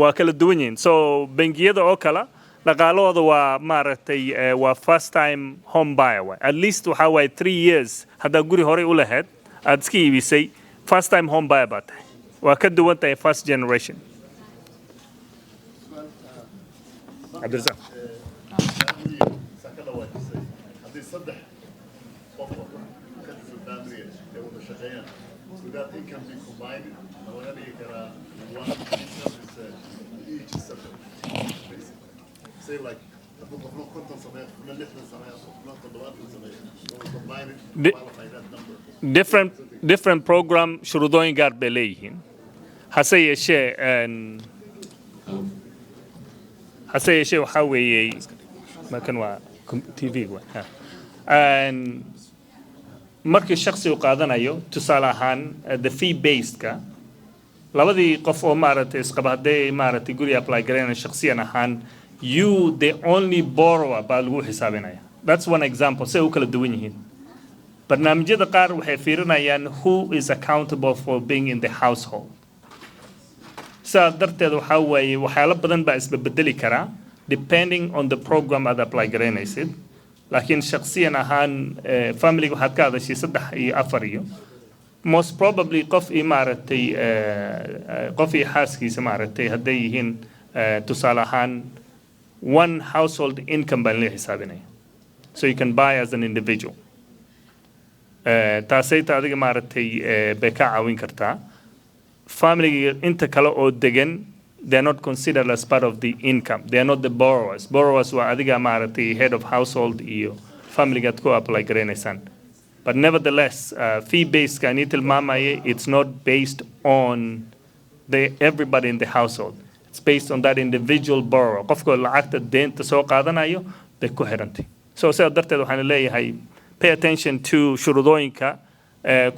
waa kala duwan yihiin so bangiyada oo kale dhaqaalahooda waa maaragtay waa first time home buyer waay at least waxaa waaye 3 years haddaa guri horey u lahayd aad iska iibisay first time home buyer baa tahay waa ka duwan tahay first generation cabdirasaaq different program shuruudooyin gaar bay leeyihiin hase yeeshee waxaa weeyey kan waa TV markii shakhsi uu qaadanayo tusaale ahaan the fee basedka labadii qof oo maaragtay isqaba hadday maaragtay guri apply gareynaya shakhsiyan ahaan you the only borrower baa lagu xisaabinaya that's one example say u kala duwan yihiin barnaamijyada qaar waxay fiirinayaan who is accountable for being in the household sidaa darteed waxaa waaye waxyaalo badan baa isbedeli karaa depending on the program aad apply garaynaysid laakiin shakhsiyan ahaan family waxaad ka hadashay 3 iyo 4 iyo most probably qof iyo maaragtay qof iyo xaaskiisa maaragtay hadday yihiin tusaale ahaan one household income baan la xisaabinaya so you can buy as an individual taasayta adiga maaragtay bay ka caawin kartaa family inta kale oo degan they are not considered as part of the income they are not the borrowers waa adiga maaragtay head of household iyo familygaad ku apply garanaysaan but nevertheless fee based ka nii tilmaamaya it's not based on everybody in the household it's based on that individual borrower qofka lacagta deenta soo qaadanayo bay ku xirantay so sidaa darteed waxaan leeyahay pay attention to shuruudooyinka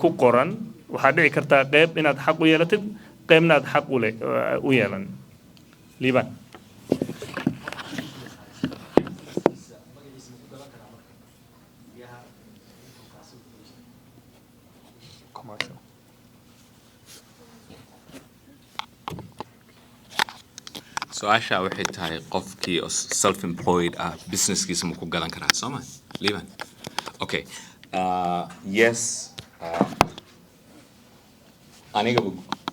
ku qoran waxaa dhici kartaa qayb inaad xaq u yeelatid qaybna aad xaq u yeelan liibaan su-aasha waxay tahay qofkii self employed ah businesskiisa ma ku gadan karaa soo ma liban okay yes aniga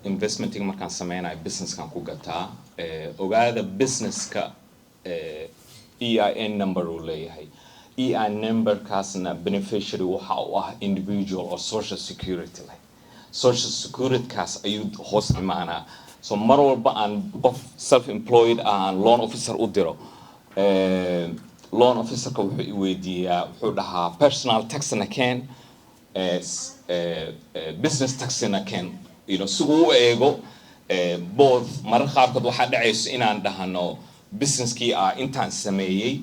investmenting markaan sameynayo businesskan ku gataa ogaada businesska EIN number uu leeyahay EIN numberkaasna beneficiary waxa uu ah individual or social security leh social security kaas ayuu hoos imaanaa so mar walba aan qof self employed aan loan officer u diro loan officerka wuxuu i weydiiyaa wuxuu dhahaa personal taxna keen business taxna keen si uu u eego both marar qaarkood waxaa dhacayso inaan dhahano businesskii intaan sameeyey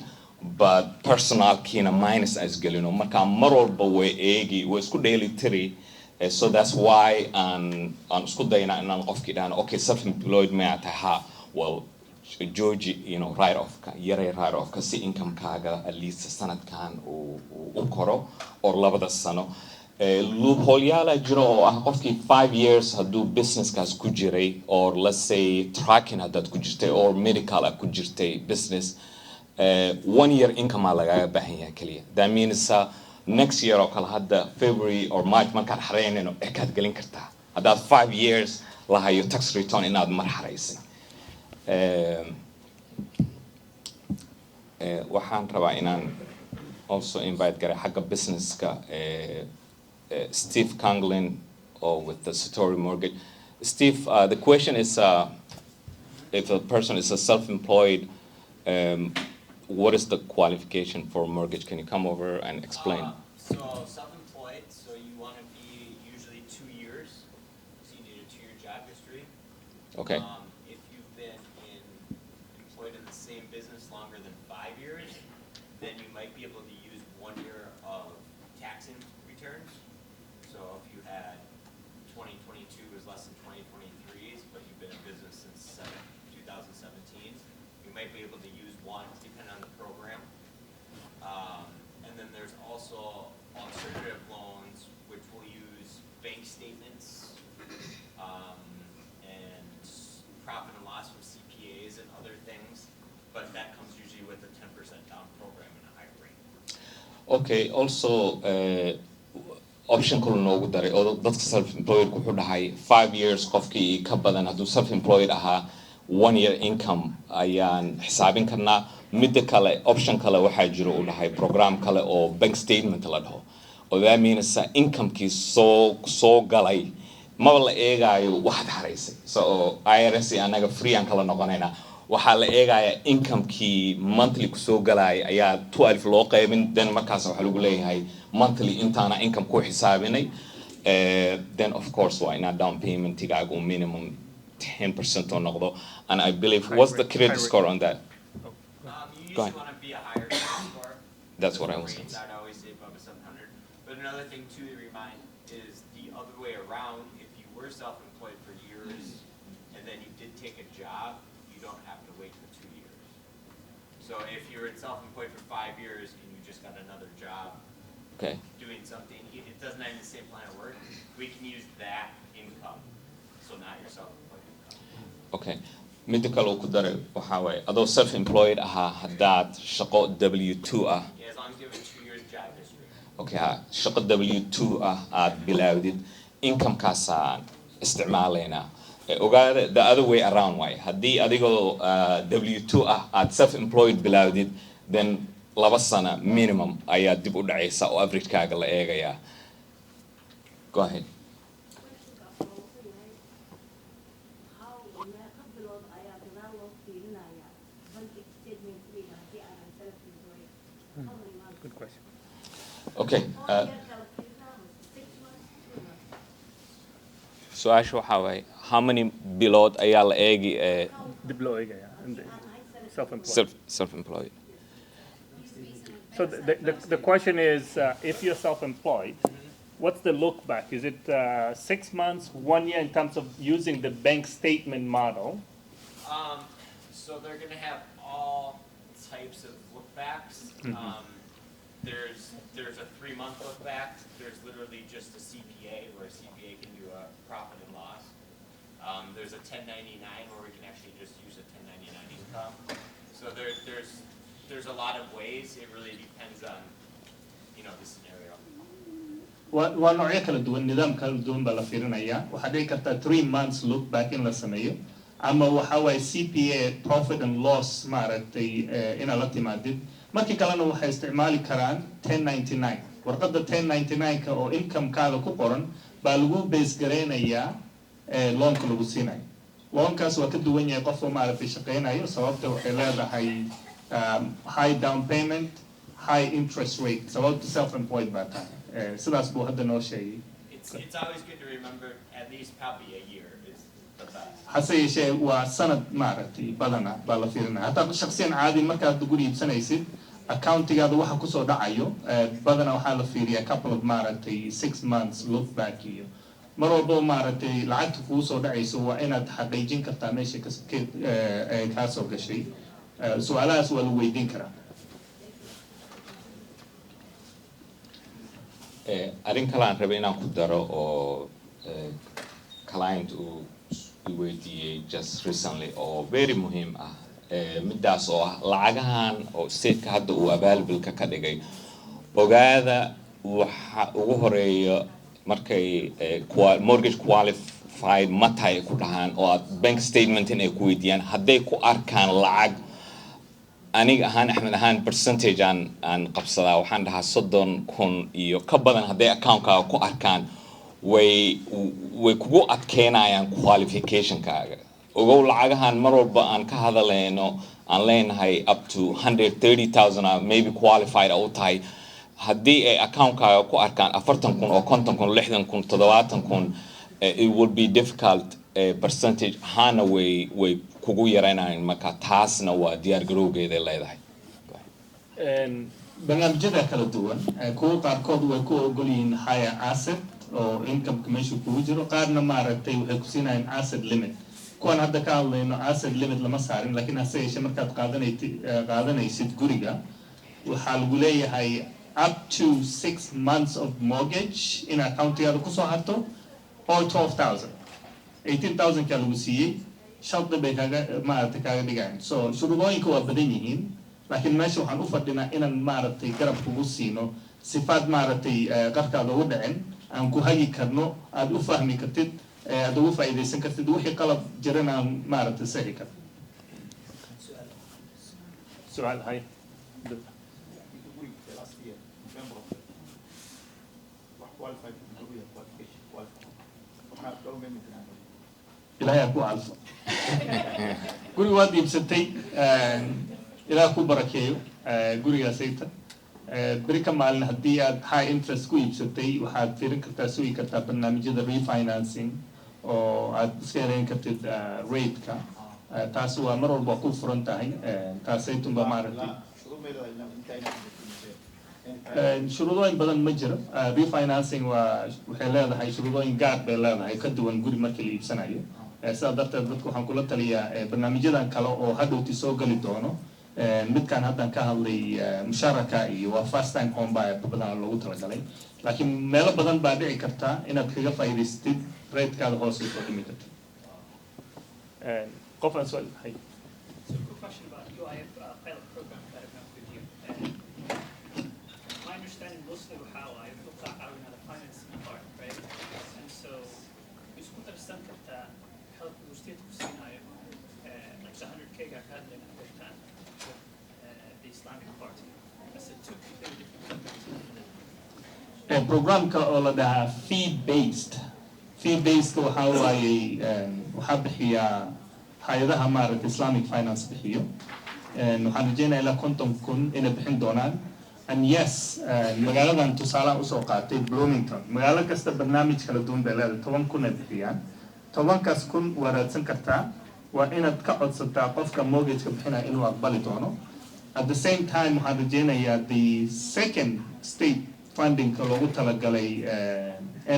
but personalkiina minus aan isgelino marka mar walba way eegi way isku dheelitiri so that's why aan isku dayna inaan qofkii dhahno okay self employed ma tahay well George write off yaray write off si income kaaga at least sanadkan u koro or labada sano loophole yaala jiro oo ah qofkii 5 years hadduu businesskaas ku jiray or let's say tracking haddaad ku jirtay or medical ku jirtay business 1 year income lagaga baahan yahay kaliya that means next year oo kale hadda February or March markaad xareynayno kaad gelin kartaa haddaad 5 years lahayo tax return inaad mar xaraysay waxaan rabaa inaan also invite garay xagga businesska Steve Conglin or with the Satori Mortgage. Steve, the question is if a person is a self-employed, what is the qualification for a mortgage? Can you come over and explain? So self-employed, so you want to be usually 2 years. So you need a 2-year job history. Okay. If you've been employed in the same business longer than 5 years, then you might be able to use 1 year of tax returns. So if you had 2022 is less than 2023's, but you've been in business since 2017, you might be able to use one depending on the program. And then there's also alternative loans, which will use bank statements and profit and loss from CPAs and other things, but that comes usually with a 10% down program and a higher rate. Okay, also option kale noogu daray oo dadka self-employed wuxuu dhahay 5 years qofkii ka badan hadduu self-employed ahaa 1 year income ayaan xisaabin karnaa midda kale option kale waxaa jiro uu dhahay program kale oo bank statement la dhaho oo that means income-kii soo galay maba la eegaayo waxaad xaraysay so IRS anaga free aan kala noqonaynaa waxaa la eegayaa income-kii monthly kusoo galaya ayaa 12 loo qaybin then markaas waxaa lagu leeyahay monthly intaana income ku xisaabinay then of course why not down payment tigaagu minimum 10% or noqdo and I believe what's the credit score on that? You usually want to be a higher credit score. That's what I was saying. I'd always say above a 700. But another thing too to remind is the other way around. If you were self-employed for years and then you did take a job, you don't have to wait for 2 years. So if you're self-employed for 5 years and you just got another job, okay, doing something, it doesn't have the same line of work. We can use that income, so not your self-employed income. Okay. midda kale uu ku daray waxaa waaye adoo self-employed ahaa haddaad shaqo W2 ah Yeah, as long as you have a 2 years job history. okay shaqo W2 ah aad bilaawdid income-kaasaan isticmaalaynaa ogaada the other way around waaye haddii adigoo W2 ah aad self-employed bilaawdid then 2 sano minimum ayaa dib u dhacaysa oo average-kaaga la eegayaa Go ahead. Good question. Okay. su-aasha waxaa waaye how many bilood ayaa la eegi Dib loo eegaya, and self-employed. self-employed? So the question is, if you're self-employed, what's the look back? Is it 6 months, 1 year in terms of using the bank statement model? So they're gonna have all types of look backs. There's a 3-month look back. There's literally just a CPA where a CPA can do a profit and loss. There's a 1099 where we can actually just use a 1099 income. So there's a lot of ways. It really depends on, the scenario. waa noocyo kala duwan, nidaam kala duwan baa la fiirinayaa. Waxaa dhici kartaa 3 months look back in la sameeyo, ama waxa waaye CPA profit and loss maaragtay inaad la timaadid. markii kalena waxay isticmaali karaan 1099 warqadda 1099ka oo income-kaada ku qoran baa lagu base gareynayaa loanka lagu siinayo. loankaas waa ka duwan yahay qofka maaragtay shaqeynayo, sababta waxay leedahay high down payment, high interest rate, sababta self-employed baa tahay. sidaas buu hadda noo sheegay. It's always good to remember at least probably a year is the best. hase yeeshee waa sanad maaragtay badana baa la fiirinaya. hataa shakhsiyan caadi markaad guri iibsanaysid, accountigaada waxa kusoo dhacayo badana waxaa la fiiriyaa couple of maaragtay 6 months look back iyo mar walbo maaragtay lacagta kugu soo dhacayso waa inaad xaqiijin kartaa meesha kaa soo gashay. su-aalahaas waa lagu weydiin karaa. arrin kale aan rabay inaan ku daro oo client uu weydiiyey just recently oo very muhiim ah, midaas oo ah lacagahan oo stateka hadda uu available-ka ka dhigay. ogaada waxa ugu horeeya markay mortgage qualified ma tahay ku dhahaan oo aad bank statement in ay ku weydiiyaan, hadday ku arkaan lacag, aniga ahaan axmed ahaan percentage aan qabsadaa, waxaan dhahaa 30,000 iyo ka badan hadday account-kaaga ku arkaan way kugu adkeynayaan qualification-kaaga. ogow lacagahan mar walba aan ka hadaleyno aan leenahay up to 130,000 maybe qualified u tahay, haddii ay account-kaaga ku arkaan 40,000 oo 50,000 60,000 70,000 it would be difficult percentage ahaana way kugu yaraynayaan. marka taasna waa diyaar garowgeeda leedahay. barnaamijyada kala duwan, kuwa qaarkood way ku ogol yihiin higher asset oo income-ka meesha kugu jiro, qaarna maaragtay waxay ku siinayaan asset limit. kuwan hadda ka hadlayno asset limit lama saarin, laakiin hase yeeshee markaad qaadanaysid guriga waxaa lagu leeyahay up to 6 months of mortgage in accountigaada kusoo harto or 12,000. 18,000 kaa lagu siiyey, shardi bay maaragtay kaaga dhigayaan. so shuruudooyinka waa badan yihiin, laakiin meesha waxaan u fadhinaa inaan maaragtay garab kugu siino sifaad maaragtay qarkaada ugu dhicin, aan ku hagi karno, aad u fahmi kartid, aad ugu faa'iidaysan kartid, wixii qalab jiran aan maaragtay saxi kartid. su'aal hay ilaahay ku calfo. guri waad iibsatay, ilaah ku barakeeyo gurigaasayta. beri ka maalin haddii aad high interest ku iibsatay, waxaad fiirin kartaa, sugi kartaa barnaamijyada refinancing oo aad iska helayn kartid rate-ka. taas waa mar walba ku furan tahay. taasaytunba maaragtay shuruudooyin badan ma jiro. refinancing waxay leedahay shuruudooyin gaar bay leedahay ka duwan guri markii la iibsanayo. sidaa darteed dadku waxaan kula taliyaa barnaamijyadan kale oo hadhowti soo gali doono. midkaan haddaan ka hadlay musharaka iyo waa first time home buyer badan loogu talagalay, laakiin meelo badan baa dhici karta inaad kaga faa'iidaystid rate-kaada hoos u soo dhimi kartid. qof aan su'aal hay. So quick question about you. I have a pilot program that I've done with you. My understanding mostly how I look at how the financing part, right? And so is what I've done that help you state to see like 100K got had in the time the Islamic part. That's a two completely different. programka oo la dhahaa fee based waxaa waaye waxaa bixiyaa hay-adaha maaragtay Islamic finance bixiyo waxaan rajeynayaa ilaa 50,000 inay bixin doonaan and yes magaaladan tusaalaha usoo qaatay Bloomington magaalo kasta barnaamij kala duwan bay leedahay 10,000 ay bixiyaan 10,000 waa raadsan kartaa waa inaad ka codsataa qofka mortgage-ka bixinaya inuu aqbali doono at the same time waxaan rajeynayaa the second state funding loogu talagalay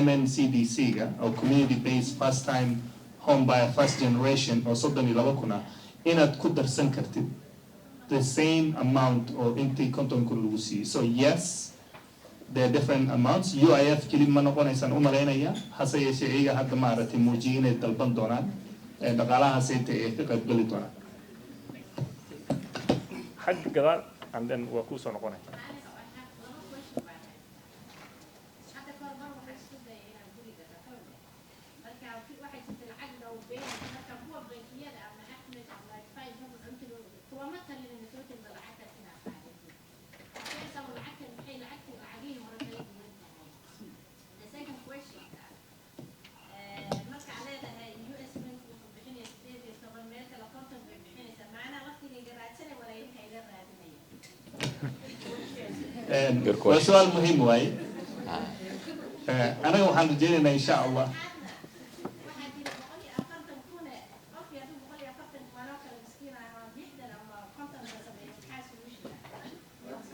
MNCDC-ga oo community based first time home buyer first generation oo 32,000 inaad ku darsan kartid the same amount oo intii 50,000 lagu siiyey so yes there are different amounts UIF keli ma noqonaysaan u malaynaya hase yeeshee iyaga hadda maaragtay muujiyay inay dalban doonaan dhaqaalahaas ay ka qaybgali doonaan xag gadaal and then waa kusoo noqonaya waa su'aal muhiim waaye anaga waxaan rajeynaynaa insha allah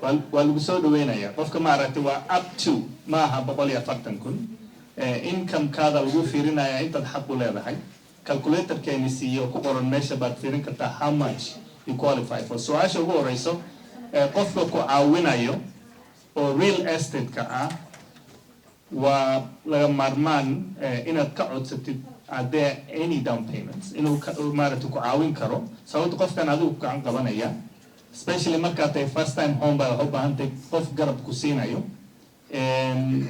waa lagu soo dhaweynayaa qofka maaragtay waa up to maaha 140,000 income-kaada lagu fiirinaya intaad xaq u leedahay calculator-keeni siiyo ku qoran meesha baad fiirin kartaa how much you qualify for su-aasha ugu horeyso qofka ku caawinayo oo real estate-ka ah waa laga maarmaan inaad ka codsatid are there any down payments inuu maaragtay ku caawin karo sababta qofkan adigu ku gacan qabanaya especially markaad tahay first time home buyer waxaa u baahan tahay qof garab ku siinayo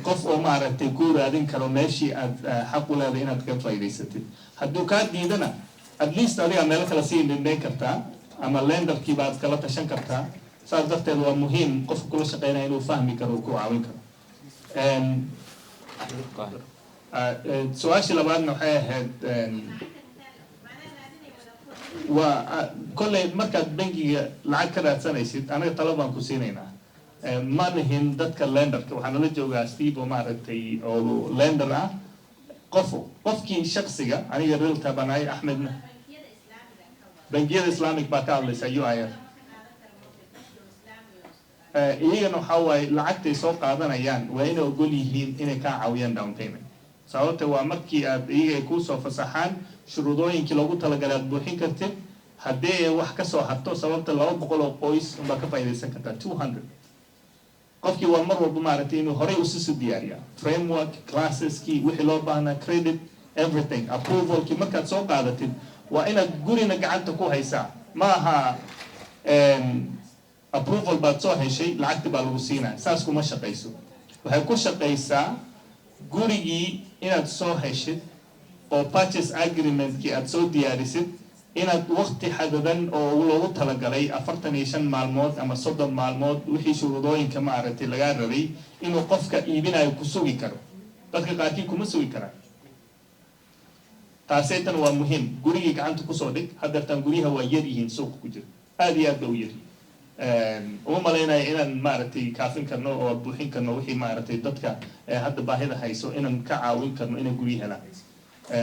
qof oo maaragtay ku raadin karo meeshii aad xaq u leedahay inaad ka faa'iidaysatid hadduu kaa diidana at least adiga meel kale sii dhindhayn kartaa ama lenderkii baad kala tashan kartaa saas darteed waa muhiim qofka kula shaqeynaya inuu fahmi karo oo ku caawin karo su-aashii labaadna waxay ahayd waa kolley markaad bangiga lacag ka raadsanaysid anaga talo baan ku siinaynaa ma nihin dadka lenderka waxaa nala joogaa Steve oo maaragtay oo lender ah qofkii shaksiga aniga realtor baan ahay Axmedna bangiyada islaamic baa ka hadlaysa UIF iyagana waxaa waaye lacagtay soo qaadanayaan waa inay ogol yihiin inay kaa caawiyaan down payment sababta waa markii aad iyaga ay kuusoo fasaxaan shuruudooyinkii loogu talagalay aad buuxin kartid haddii wax ka soo harto sababta 200 oo qoys unbaa ka faa'iidaysan kartaa 200 qofkii waa mar walba maaragtay inuu horey usisu diyaariyaa framework classeski wixii loo baahnaa credit everything approvalkii markaad soo qaadatid waa inaad gurina gacanta ku haysaa ma aha approval baad soo heshay lacagti baa lagu siinaya saas kuma shaqayso waxay ku shaqaysaa gurigii inaad soo heshid oo purchase agreement-kii aad soo diyaarisid inaad waqti xadadan oo loogu talagalay 45 maalmood ama 30 maalmood wixii shuruudooyinka maaragtay laga rabay inuu qofka iibinayo ku sugi karo dadka qaarkii kuma sugi karaan taasaytan waa muhiim gurigii gacanta kusoo dhig haddeertaan guryaha waa yar yihiin suuqa ku jira aad iyo aad ba u yar uma malaynaya inaan maaragtay kaafin karno oo buuxin karno wixii maaragtay dadka hadda baahida hayso inaan ka caawin karno inay guryi helaan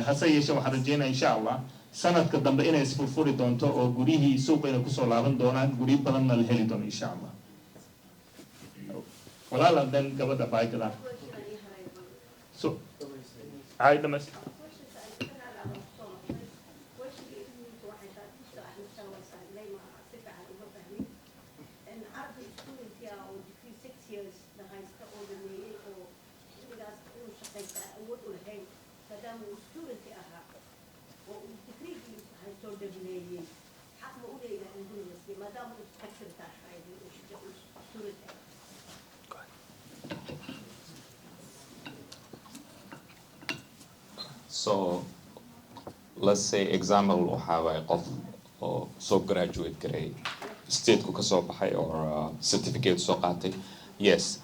hase yeeshee waxaan rajeynaya insha allah sanadka dambe inay isfurfuri doonto oo guryihii suuqa inay kusoo laaban doonaan guryo badanna la heli doono insha allah walaala dan gabadha baagada so hay dhamas So let's say example waxaa waaye qof oo soo graduate garay state-ku ka soo baxay or certificate soo qaatay yes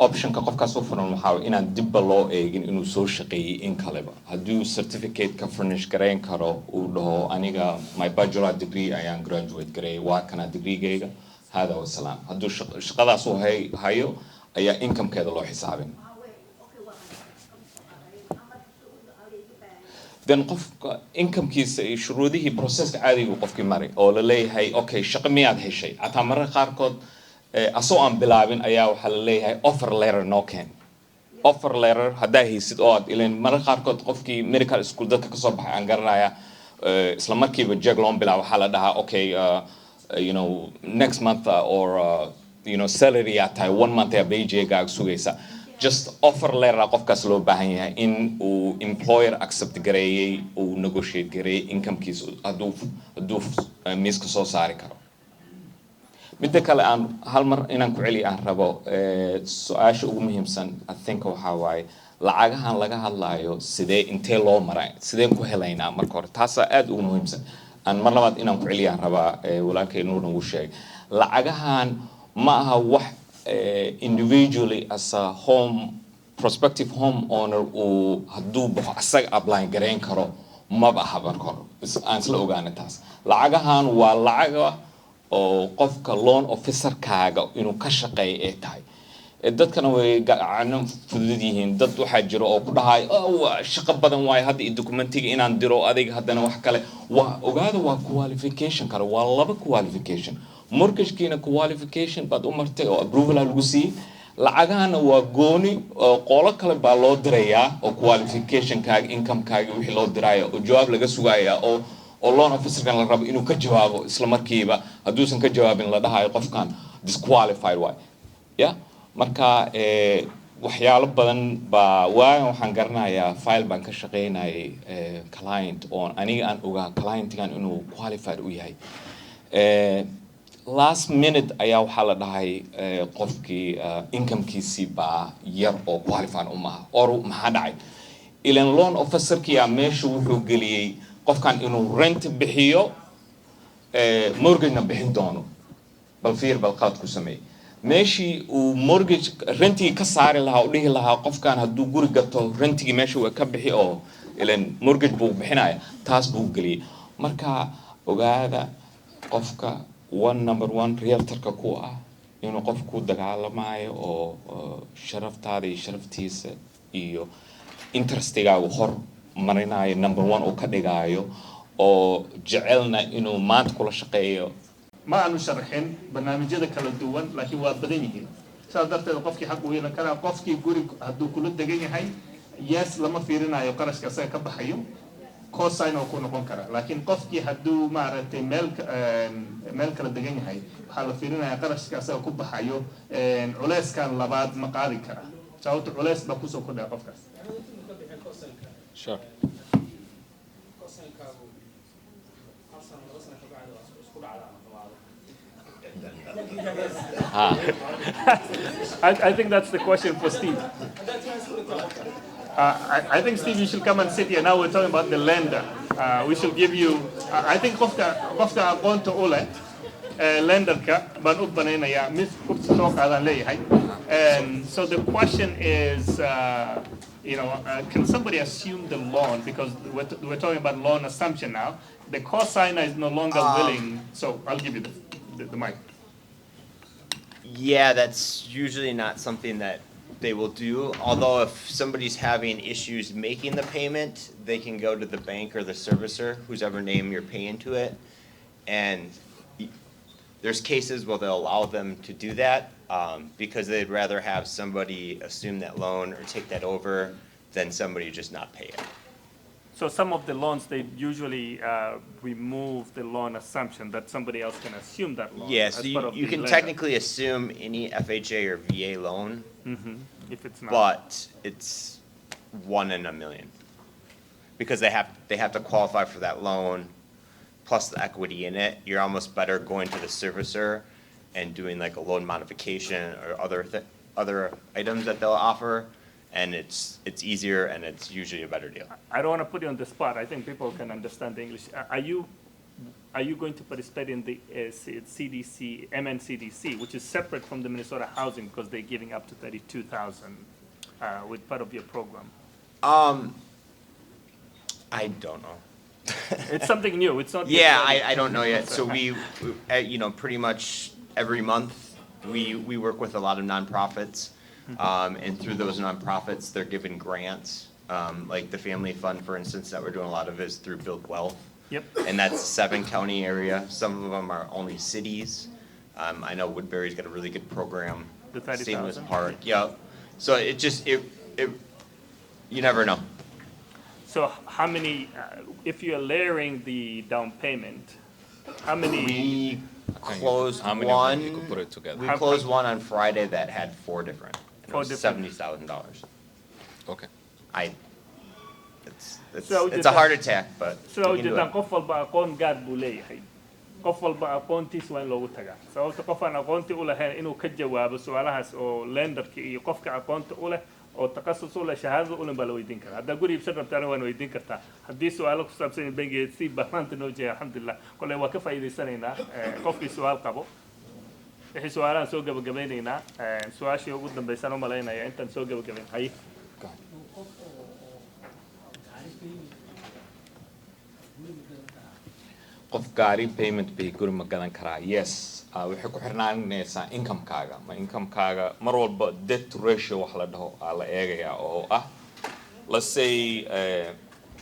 optionka qofkaas u furan waxaa waye inaan dibba loo eegin inuu soo shaqeeyey in kaleba hadduu certificate-ka furnish garayn karo uu dhaho aniga my bachelor degree ayaan graduate gareeyay waa kana degreegayga hada wasalaam hadduu shaqadaas uu hayo ayaa incomekeeda loo xisaabin then qofka incomekiisa iyo shuruudihii processka caadiga qofkii maray oo la leeyahay okay shaqo miyaad heshay xataa mararka qaarkood asoo aan bilaabin ayaa waxaa la leeyahay offer letter noo keen offer letter haddaa haysid oo aad ilan mararka qaarkood qofkii medical school dadka kasoo baxay aan garanaya isla markiiba jeg loon bilaabo waxaa la dhahaa okay you know next month or you know salary aad tahay 1 month ayaa bayjegaaga sugaysa just offer letter qofkaas loo baahan yahay in uu employer accept gareeyay uu negotiate gareeyay incomekiisa hadduu miiska soo saari karo midda kale aan hal mar inaan ku celi aan rabo su-aasha ugu muhiimsan I think waxaa waaye lacagahan laga hadlaayo sidee intee loo maray sideen ku helaynaa marka hore taasaa aad ugu muhiimsan aan mar labaad inaan ku celi aan rabaa walaalkay nuurna uu sheegay lacagahan ma aha wax individually as a home prospective home owner uu hadduu baxo asaga apply garayn karo maba aha marka hore aan isla ogaana taas lacagahan waa lacaga oo qofka loan officerkaaga inuu ka shaqeeyo ay tahay dadkana way gacano fudud yihiin dad waxaa jiro oo ku dhahay shaqo badan waayo hadda iyo documentiga inaan diro adiga haddana wax kale waa ogaada waa qualification kale waa laba qualification mortgage-kiina qualification baad u martay oo approval lagu siiyey lacagahana waa gooni qolo kale baa loo dirayaa oo qualificationkaaga incomekaaga wixii loo diraya oo jawaab laga sugayaa oo loan officerkan la rabo inuu ka jawaabo isla markiiba hadduusan ka jawaabin la dhahayo qofkan disqualified waay ya marka waxyaalo badan baa waagan waxaan garanayaa file baan ka shaqaynayay client oo aniga aan ogaa clientgan inuu qualified u yahay last minute ayaa waxaa la dhahay qofkii incomekiisii baa yar oo qualified umaha or maxaa dhacay ilan loan officerkia meesha wuxuu geliyey qofkan inuu rent bixiyo mortgage-na bixin doono bal fiir bal qalad ku sameeyey meeshii uu mortgage rentigii ka saari lahaa u dhihi lahaa qofkan hadduu guri gato rentigii meesha waa ka bixi oo ilan mortgage buu bixinaya taas buu geliyey marka ogaada qofka number one realtorka ku ah inuu qof ku dagaalamayo oo sharaftaada iyo sharaftiisa iyo interestigaagu hor marinayo number one uu ka dhigaayo oo jecelna inuu maanta kula shaqeeyo ma aanu sharxin barnaamijyada kala duwan laakiin waa badan yihiin sidaas darteed qofkii xaq u yeelan karaa qofkii guri hadduu kula degan yahay yes lama fiirinayo qarashka asaga ka baxayo cosign oo ku noqon kara laakiin qofkii hadduu maaragtay meel kala degan yahay waxaa la fiirinayaa qarashka asaga ku baxayo culeyskan labaad ma qaadi kara sababta culeys baa kusoo kordhaya qofkaas sure I think that's the question for Steve. I think, Steve, you should come and sit here. Now we're talking about the lender. We should give you, I think qofka aqoonta u leh lenderka baan u banaynayaa mid kursi soo qaadan leeyahay. So the question is, can somebody assume the loan? Because we're talking about loan assumption now. The cosigner is no longer willing. So I'll give you the mic. Yeah, that's usually not something that they will do. Although if somebody's having issues making the payment, they can go to the bank or the servicer, whose ever name you're paying to it. And there's cases where they'll allow them to do that because they'd rather have somebody assume that loan or take that over than somebody just not pay it. So some of the loans, they usually remove the loan assumption that somebody else can assume that loan. Yes, as part of you the can lender. technically assume any FHA or VA loan, If it's not. but it's 1 in a million. Because they have to qualify for that loan plus the equity in it. You're almost better going to the servicer and doing like a loan modification or other items that they'll offer. And it's easier and it's usually a better deal. I don't want to put you on the spot. I think people can understand the English. Are you are you going to participate in the CDC, MNCDC, which is separate from the Minnesota housing because they're giving up to 32,000 with part of your program? I don't know. It's something new. It's not. Yeah, I don't know yet. So we you know, pretty much every month, we work with a lot of nonprofits. And through those nonprofits, they're given grants. Like the Family Fund, for instance, that we're doing a lot of is through Build Wealth. Yep. And that's 7-county area. Some of them are only cities. I know Woodbury's got a really good program. The 30,000? Seamless Park, yeah. So it just, you never know. So how many, if you're layering the down payment, how many? We closed How many of them you one, could put it together? we How- closed one on Friday that had 4 different. It Four was different. $70,000. Okay. It's a heart attack, but So we can do ujeedaan it. qof walba aqoon gaar buu leeyahay. Qof walba aqoontiis waa in loogu tagaa. Sababta qof aan aqoonti u lahayn inuu ka jawaabo su'aalahaas oo lenderka iyo qofka aqoonta u leh oo takhasus u leh shahaadada u leh baa la weydiin karaa. Haddaa guri iibsan rabtaana waan weydiin kartaa. Haddii su'aalo ku saabsan yihiin bangiga si baa maanta noo jeeya alxamdulillah. Koley waa ka faa'iidaysanaynaa qofkii su'aal qabo. Wixii su'aalahan soo gabagabeynaynaa. Su'aashii ugu dambaysaan u malaynayaa intaan soo gabagabayn. Haye. qof gaari payment bay guri ma gadan karaa? Yes. Waxay ku xirnaanaysaa income-kaaga. Ma income-kaaga mar walba debt to ratio wax la dhaho la eegayaa oo ah let's say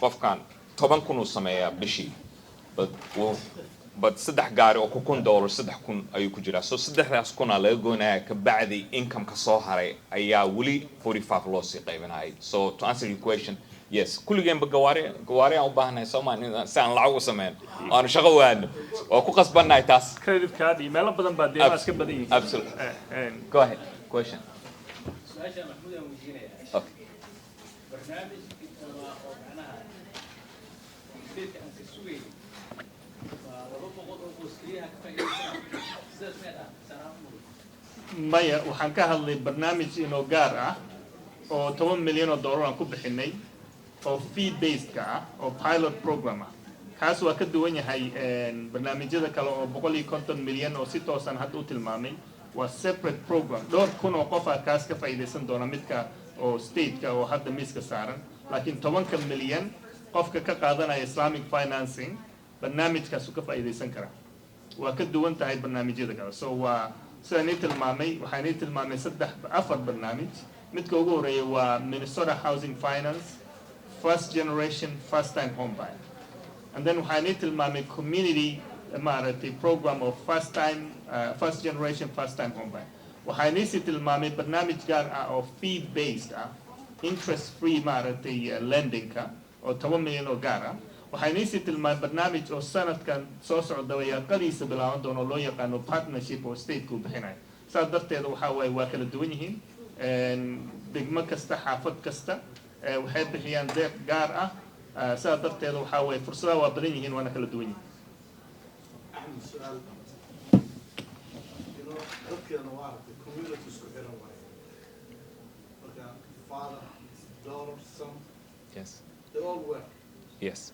qofkan 10,000 uu sameeyaa bishii but 3 gaari oo ku $1,000 3,000 ayuu ku jiraa. So 3,000 laga goonayaa ka bacdi income-ka soo haray ayaa weli 45 loo sii qaybinayay. So to answer your question, yes, kulligeenba gawaari aan u baahanahay Soomaaliya si aan lacag u sameyn aan shaqo waadno oo ku qasbannahay taas. Credit card iyo meelo badan baa deemaas ka badan yihiin. Absolutely. Go ahead. Question. su-aasha maxmuud aan weydiinayaa Okay. barnaamij oo macnaha steedka aan ka sugaynin waa 200 oo qoys keliyaha ka faa'iidaysanaa sidaas meed ah sanaa mudug maya waxaan ka hadlay barnaamij inoo gaar ah oo $10 milyan aan ku bixinay oo fee based ka ah oo pilot program ah kaas waa ka duwan yahay barnaamijyada kale oo 150 milyan oo si toosan hadda u tilmaamay waa separate program dhowr kun oo qof ah kaas ka faa'iidaysan doona midka oo state-ka oo hadda miiska saaran laakiin 10 milyan qofka ka qaadanaya Islamic financing barnaamijkaas uu ka faa'iidaysan karaa waa ka duwan tahay barnaamijyada kale so waa sidaan tilmaamay waxaan tilmaamay 4 barnaamij midka ugu horeeya waa Minnesota Housing Finance first generation first time home buyer and then waxaan tilmaamay community program of first generation first time home buyer waxaan tilmaamay barnaamij gaar ah oo fee based ah interest free lending ka oo 10 milyan oo gaar ah waxaan tilmaamay barnaamij oo sanadkan soo socda qadiisa bilaaban doono loo yaqaano partnership oo state ku bixinayo saas darteed waxa way waa kala duwan yihiin degmo kasta xaafad kasta waxay bixiyaan deeq gaar ah saas darteed waxa way fursadaha waa badan yihiin waana kala duwan yihiin dadkeena waa aragtay community isku xiran waaye marka father daughter son Yes. they all work Yes.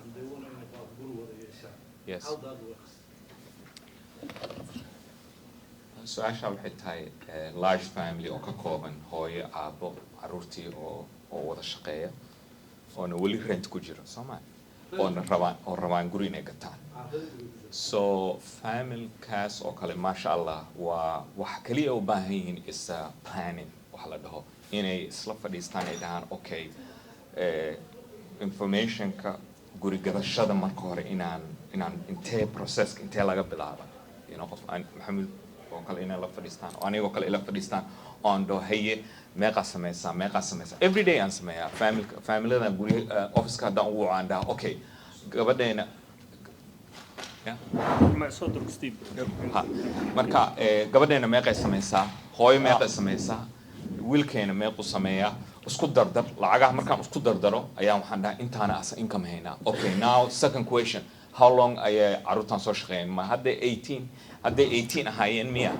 and they want to about guru wada yeeshaan Yes. how that works Su-aasha waxay tahay large family oo ka kooban hooyo aabbo caruurtii oo wada shaqeeya oona weli rent ku jiro Soomaali oona rabaan guri inay gataan so familkaas oo kale masha Allah waa wax kaliya u baahan yihiin isa planning wax la dhaho inay isla fadhiistaan ay dhahaan okay informationka guri gadashada marka hore inaan intee processka intee laga bilaaba qof maxamed oo kale inay la fadhiistaan oo anigoo kale ila fadhiistaan on do haye meeqa sameysaa every day aan sameeyaa familada guri office ka daan ugu caandaa okay gabadheena ma soo durk Steve marka gabadheena meeqay sameysaa hooyo meeqay sameysaa wiilkeena meequ sameeyaa isku dardar lacagaha markaan isku dardaro ayaa waxaan dhahaa intaana asa income haynaa okay now second question how long ayay caruurtan soo shaqeeyeen ma hadda 18 ahaayeen miya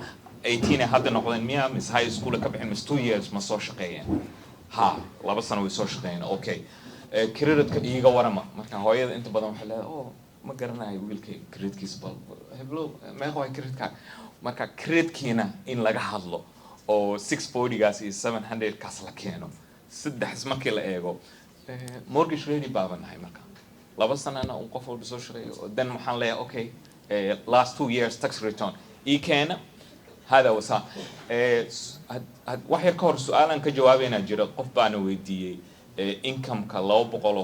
18 hadda noqdeen miya mis high school ka bixin mis 2 years ma soo shaqeeyeen ha 2 sano way soo shaqeeyeen okay credit-ka iiga warama marka hooyada inta badan waxay leedahay ma garanayo wiilkay creditkiisa bal heblo meeqa waa creditkaa marka creditkiina in laga hadlo oo 640gaas iyo 700kaas la keeno saddex markii la eego mortgage ready baa nahay marka 2 sanana uu qof walba soo shaqeeyo then waxaan leeyahay okay last 2 years tax return keena هذا وصا واحد كور سؤالا كجوابنا جرا قف بانا ويديي income كلاو بقولو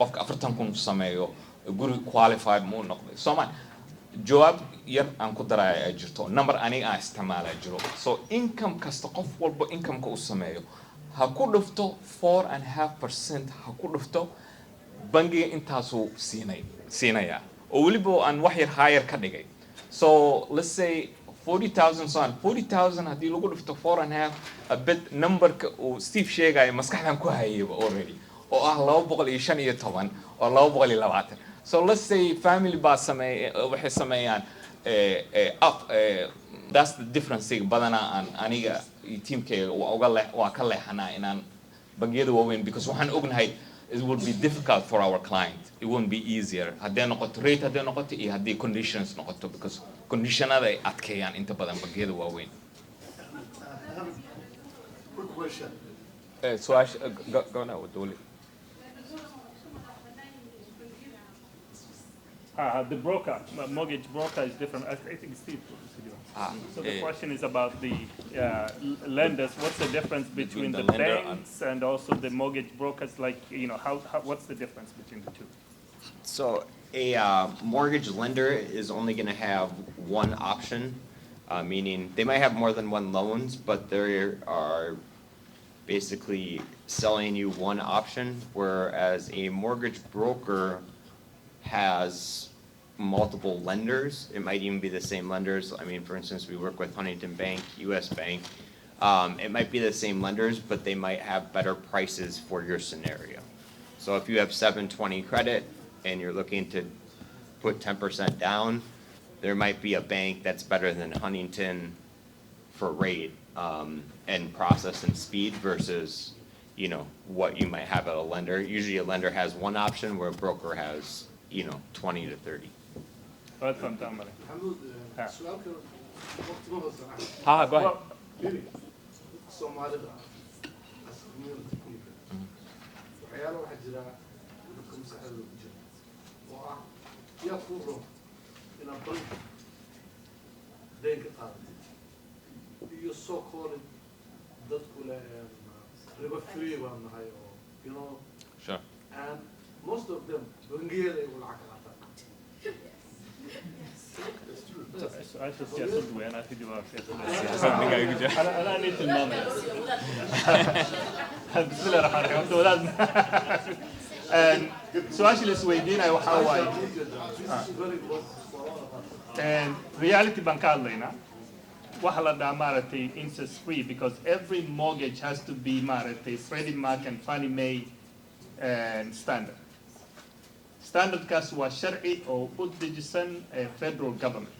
قف أفرتان كون سمايو يقول qualified مو نقطة سوما جواب ير أن قدرة أجرتو number أني استعمال أجرو so income كاستقف والب income كو سمايو هكون رفتو 4.5% هكون رفتو بنجي انتاسو سينايا وليبو أن واحد higher كدقي so let's say 40,000 son 40,000 هدي لو قلت 4.5 a bit number Steve sheegay maskaxdan ku hayayba already oo labo boqol iyo 15 oo labo boqol iyo 20 so let's say family ba waxay sameeyaan up that's the difference badana aniga teamkayga waa ka leexanaa inaan bangiyada waaweyn because waxaan ognahay it would be difficult for our client. It won't be easier. Hadday noqoto rate, hadday noqoto iyo haddii conditions noqoto because conditionada ay adkeeyaan inta badan bangiyada waaweyn. Quick question. Su'aash go now Doli. The broker, mortgage broker is different. I think Steve. So the question is about the lenders. What's the difference between the banks and also the mortgage brokers? Like, you know, what's the difference between the two? So a mortgage lender is only going to have one option, meaning they might have more than one loans, but they are basically selling you one option, whereas a mortgage broker has multiple lenders. It might even be the same lenders. I mean, for instance, we work with Huntington Bank, US Bank. It might be the same lenders, but they might have better prices for your scenario. So if you have 720 credit and you're looking to put 10% down, there might be a bank that's better than Huntington for rate and process and speed versus, you know, what you might have at a lender. Usually a lender has one option where a broker has, you know, 20 to 30. Welcome, Tamara. محمود سؤالك وقت ما بس Go ahead. فيني Soomaalida as community people waxyaalo waxa jira dadka maskaxdooda ku jira oo ah yaa ku rabo inaad bank deynka qaadatid iyo soo koolid dadku le riba free baan nahay oo you know Sure. and most of them bangiyada ay lacag ka qaataan سؤال السياسة وين في جواب أنا أنا نيت الماضي بسم الله الرحمن الرحيم ولاد سؤال السويدين أيوة حواي reality bank لنا وحلا دا مارتي interest free because every mortgage has to be مارتي Freddie Mac and Fannie Mae standard. Standard kaas waa sharci oo u dejisan federal government.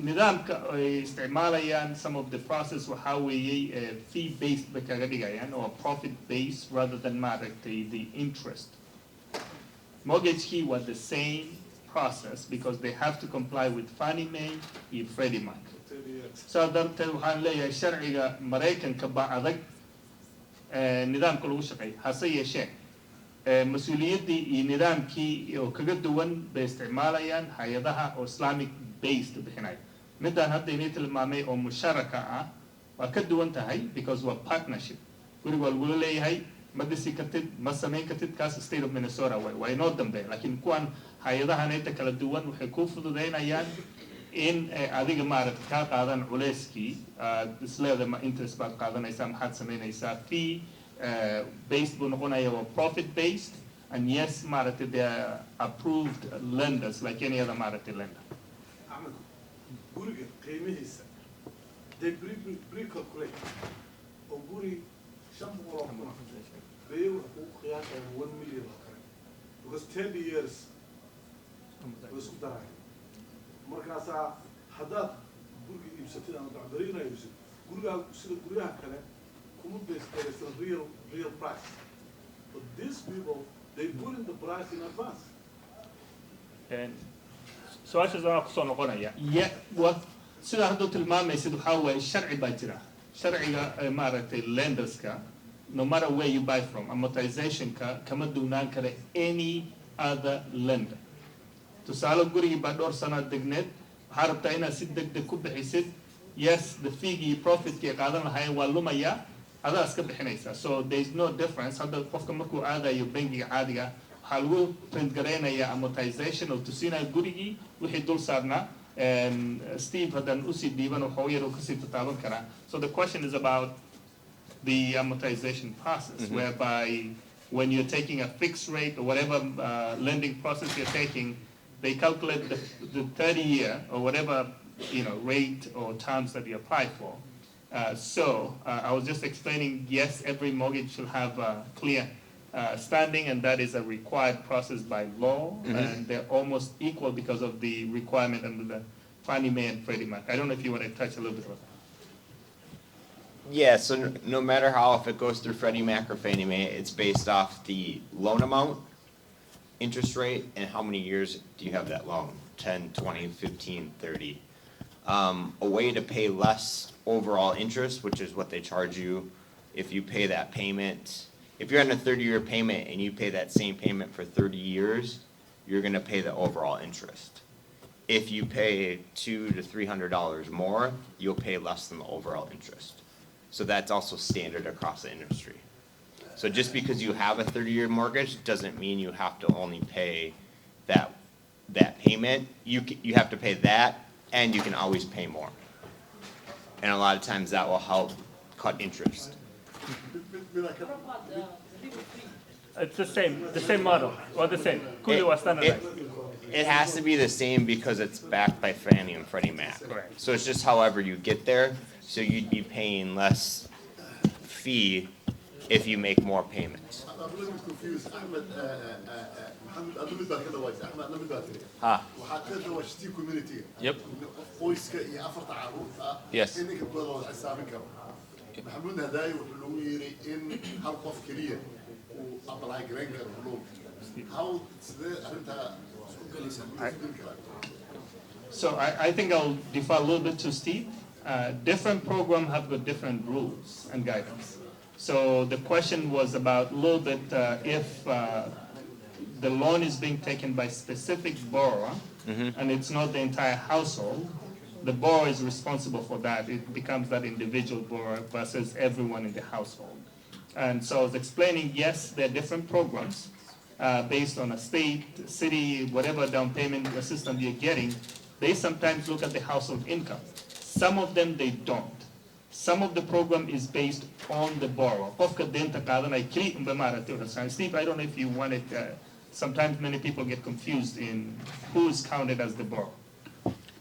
nidaamka ay isticmaalayaan some of the process waxaa weeyey fee based bay kaga dhigayaan or profit based rather than maaragtay the interest. Mortgage key was the same process because they have to comply with Fannie Mae iyo Freddie Mac. saa darteed waxaan leeyahay sharciga Maraykanka baa adag nidaamka lagu shaqeeyo hase yeeshee mas-uuliyaddii iyo nidaamkii oo kaga duwan bay isticmaalayaan hay-adaha oo Islamic based bixinaya midaan hadda inay tilmaamay oo musharaka ah waa ka duwan tahay because waa partnership guriga waa lagula leeyahay ma dhisi kartid ma samayn kartid kaas state of Minnesota waa inoo dambe laakiin kuwan hay-adahan inta kala duwan waxay ku fududeynayaan in adiga maaragtay ka qaadan culeyskii isleeda ma interest baad qaadanaysaa maxaad samaynaysaa fee based buu noqonaya waa profit based and yes maaragtay they are approved lenders like any other maaragtay lender. Ahmed guriga qiimihiisa they pre-calculate oo guri 500,000 bay wuxuu qiyaasaya 1 million oo kale because 10 years way isku daraya markaasaa haddaad guriga iibsatid ama dacdariina iibsatid gurigaa sida guryaha kale kuma based on real price but these people they put in the price in advance su-aashaas anaa kusoo noqonaya sida hadduu tilmaamaysid waxaa waaye sharci baa jira sharciga maaragtay lenderska no matter where you buy from amortizationka kama duwnaan kara any other lender tusaale gurigii baa dhowr sanaad degneed waxaa rabtaa inaad si degdeg ku bixisid yes the feegii profitkii qaadan lahaayeen waa lumaya adaa iska bixinaysaa so there is no difference hadda qofka markuu aadayo bangiga caadiga waxaa lagu print garaynayaa amortization oo tusinaya gurigii wixii dul saarnaa Steve haddaan usii dhiiban waxoo yar uu kasii tataaban karaa so the question is about the amortization process whereby when you're taking a fixed rate or whatever lending process you're taking they calculate the 30 year or whatever rate or terms that you apply for I was just explaining yes every mortgage should have a clear standing and that is a required process by law and they're almost equal because of the requirement under the Fannie Mae and Freddie Mac. I don't know if you want to touch a little bit on that. Yeah, so no matter how, if it goes through Freddie Mac or Fannie Mae, it's based off the loan amount, interest rate, and how many years do you have that loan, 10, 20, 15, 30. A way to pay less overall interest, which is what they charge you if you pay that payment. If you're on a 30-year payment and you pay that same payment for 30 years, you're going to pay the overall interest. If you pay $200 to $300 more, you'll pay less than the overall interest. So that's also standard across the industry. So just because you have a 30-year mortgage doesn't mean you have to only pay that payment. You have to pay that, and you can always pay more. And a lot of times that will help cut interest. It's the same model, or the same. Kuli was standardized. It has to be the same because it's backed by Fannie and Freddie Mac. Correct. So it's just however you get there. So you'd be paying less fee if you make more payments. I'm a little bit confused. Ahmed, Mohammed, I'm a little bit otherwise. Ahmed, I'm a little bit. وحتى لو اشتي community. Yep. قويسك يعفرت عروض. Yes. إنك تبغى حسابك. محمود هداي وحلوميري إن هالقف كلية وأبلاي جرينجر وحلوم. How So I think I'll defer a little bit to Steve. Different programs have got different rules and guidance. So the question was about a little bit if the loan is being taken by specific borrower and it's not the entire household, the borrower is responsible for that. It becomes that individual borrower versus everyone in the household. And so I was explaining, yes, there are different programs based on a state, city, whatever down payment assistance you're getting. They sometimes look at the household income. Some of them, they don't. Some of the program is based on the borrower. Steve, I don't know if you wanted, sometimes many people get confused in who is counted as the borrower.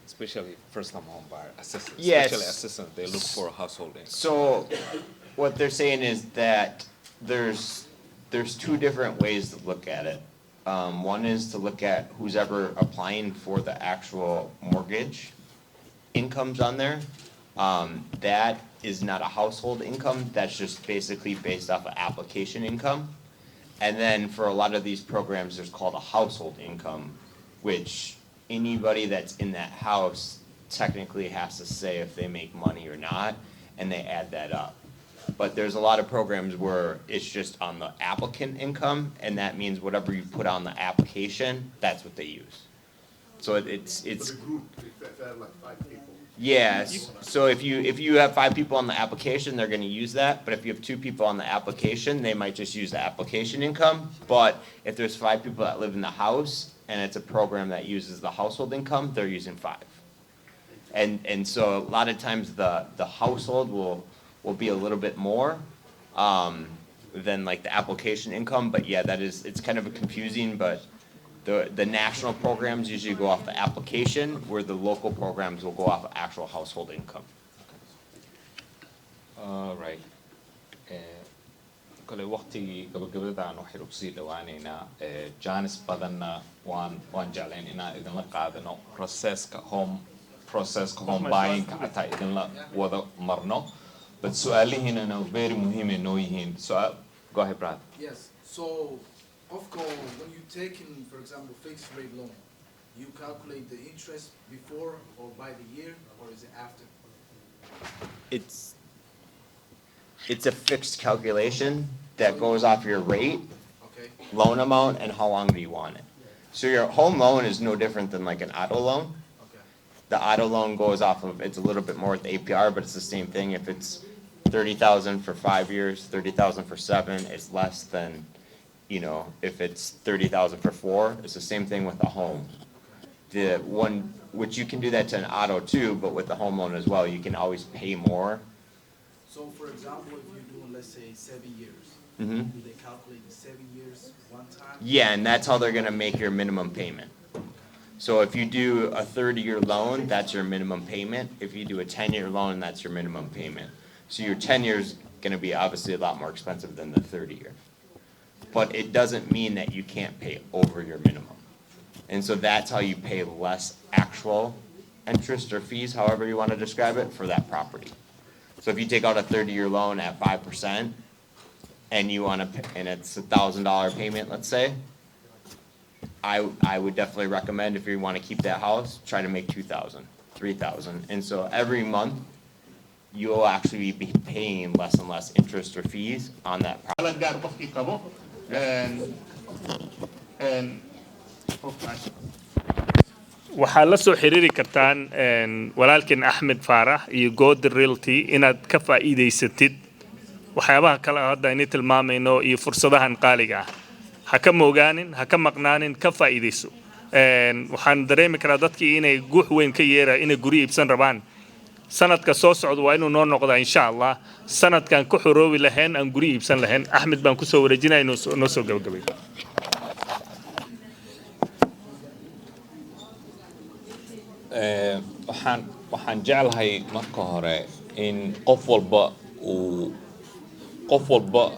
Especially first-time home buyer assistance. Yes. Especially assistance, they look for a household income. So what they're saying is that there's two different ways to look at it. One is to look at who's ever applying for the actual mortgage incomes on there. That is not a household income. That's just basically based off of application income. And then for a lot of these programs, there's called a household income, which anybody that's in that house technically has to say if they make money or not, and they add that up. But there's a lot of programs where it's just on the applicant income, and that means whatever you put on the application, that's what they use. So it's a group, if they have like 5 people. yes. So if you have 5 people on the application, they're going to use that. But if you have 2 people on the application, they might just use the application income. But if there's 5 people that live in the house and it's a program that uses the household income, they're using 5. And so a lot of times the household will be a little bit more than like the application income. But yeah, it's kind of confusing, but the national programs usually go off the application, where the local programs will go off of actual household income. Right. kale waqtigii gabagabadaan waxaynu kusii dhawaaneynaa jaanis badanna waan jeclayn inaan idinla qaadano processka home buyingka xataa idinla wada marno but su-aalihiinana very muhiimay noo yihiin go ahead brother. Yes, so of course when you take in, for example, fixed rate loan, you calculate the interest before or by the year, or is it after? It's a fixed calculation that goes off your rate, Okay. loan amount, and how long do you want it. So your home loan is no different than like an auto loan. Okay. The auto loan goes off of, it's a little bit more with the APR, but it's the same thing. If it's 30,000 for 5 years, 30,000 for 7, it's less than, you know, if it's 30,000 for 4, it's the same thing with a home. The one, which you can do that to an auto too, but with the home loan as well, you can always pay more. So for example, if you're doing, let's say, 7 years, Mhm. do they calculate the 7 years one time? Yeah, and that's how they're gonna make your minimum payment. So if you do a 30-year loan, that's your minimum payment. If you do a 10-year loan, that's your minimum payment. So your 10 years gonna be obviously a lot more expensive than the 30-year. But it doesn't mean that you can't pay over your minimum. And so that's how you pay less actual interest or fees, however you wanna describe it, for that property. So if you take out a 30-year loan at 5%, and you wanna, and it's $1,000 payment, let's say, I would definitely recommend, if you wanna keep that house, try to make 2,000, 3,000. And so every month, you'll actually be paying less and less interest or fees on that property. Alan gaar qofkii qabo waxaad la soo xiriiri kartaan walaalkeen Axmed Faarax iyo Goodir Realty inaad ka faa'iidaysatid waxyaabaha kale hadda inay tilmaamayno iyo fursadahan qaaliga ah. Ha ka moogaanin, ha ka maqnaanin, ka faa'iidayso. Waxaan dareemi karaa dadkii inay guux weyn ka yeera inay guri iibsan rabaan. sanadka soo socda waa inuu noo noqdaa insha Allah. sanadkan ku xoroobi lahayn aan guri iibsan lahayn. Axmed baan ku soo wareejinaa inuu noo soo gabagabay. waxaan jeclahay marka hore in qof walba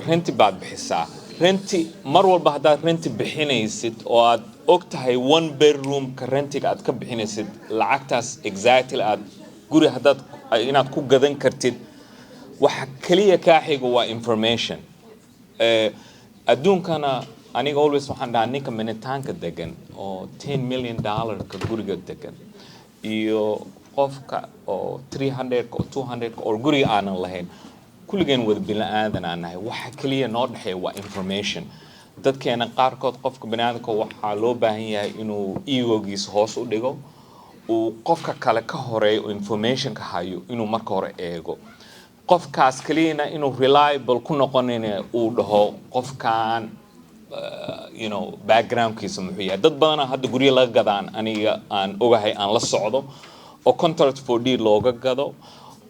renti baad bixisaa. renti mar walba haddaad renti bixinaysid oo aad og tahay 1 bedroomka rentiga aad ka bixinaysid lacagtaas exactly aad guri haddaad inaad ku gadan kartid, waxa kaliya kaa xigo waa information. adduunkana aniga always waxaan dhahaa ninka minitaanka degan oo $10 million ka guriga degan iyo qofka oo 300 oo 200 oo guriga aanan lahayn, kulligeen wada bini'aadan aan nahay. waxa kaliya noo dhaxeeya waa information. dadkeena qaarkood qofka bini'aadanka waxaa loo baahan yahay inuu egogiisa hoos u dhigo, uu qofka kale ka horeeyo oo informationka hayo inuu marka hore eego. qofkaas kaliyana inuu reliable ku noqonina uu dhaho qofkan backgroundkiisa muxuu yahay. dad badan hadda guryo laga gadaan aniga aan ogahay aan la socdo oo contract for deed looga gado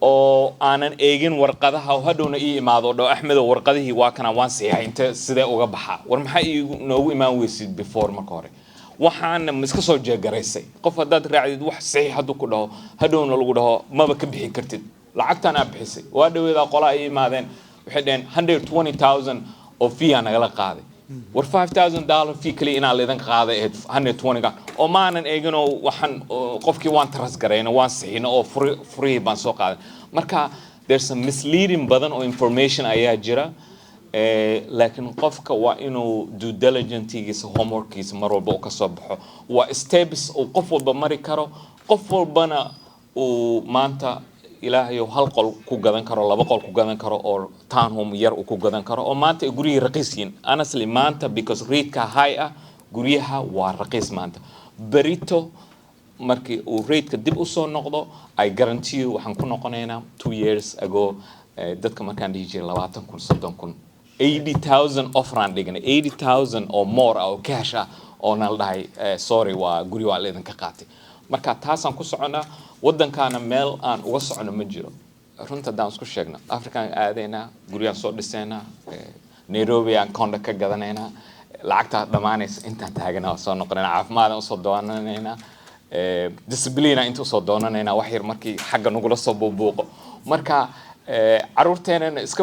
oo aanan eegin warqadaha oo hadhowna ii imaado dhaw Axmed oo warqadihii waa kana waan saxiixay inta sidee uga baxa war maxay noogu imaan weysid before marka hore waxaan iska soo jeegaraysay. qof haddaad raacdid wax saxiix hadduu ku dhaho hadhowna lagu dhaho maba ka bixi kartid lacagtan aad bixisay. waa dhaweeda qola ay imaadeen waxay dhaheen 120,000 oo fee aan nagala qaaday. war $5,000 fee kaliya inaan leedan qaaday 120 oo maanan eegino waxaan qofkii waan taras garayna waan saxiino oo furihii baan soo qaaday. marka there's some misleading badan oo information ayaa jira. laakiin qofka waa inuu due diligence-giisa homework-kiisa mar walba uu ka soo baxo. waa steps uu qof walba mari karo. qof walbana uu maanta ilaahay hal qol ku gadan karo, 2 qol ku gadan karo oo town home yar uu ku gadan karo oo maanta guriga raqiis yihiin. honestly maanta because rate-ka high ah guriyaha waa raqiis maanta. berito markii uu rate-ka dib u soo noqdo I guarantee you waxaan ku noqonaynaa 2 years ago dadka markaan dhihi jiray 20,000 30,000 80,000 offeran dhignay 80,000 or more oo cash ah oo nala dhahay sorry waa guri waa leedan ka qaatay. marka taasaan ku soconaa. waddankaana meel aan uga socono ma jiro. runta haddaan isku sheegno Afrikaan aadaynaa, guryaan soo dhisaynaa, Nairobi aan condo ka gadanaynaa, lacagtaa dhammaanaysa intaan taaganaa soo noqonaynaa, caafimaadaan usoo doonanaynaa, discipline inta usoo doonanaynaa wax yar markii xagga nagula soo buubuuqo. marka caruurteenana iska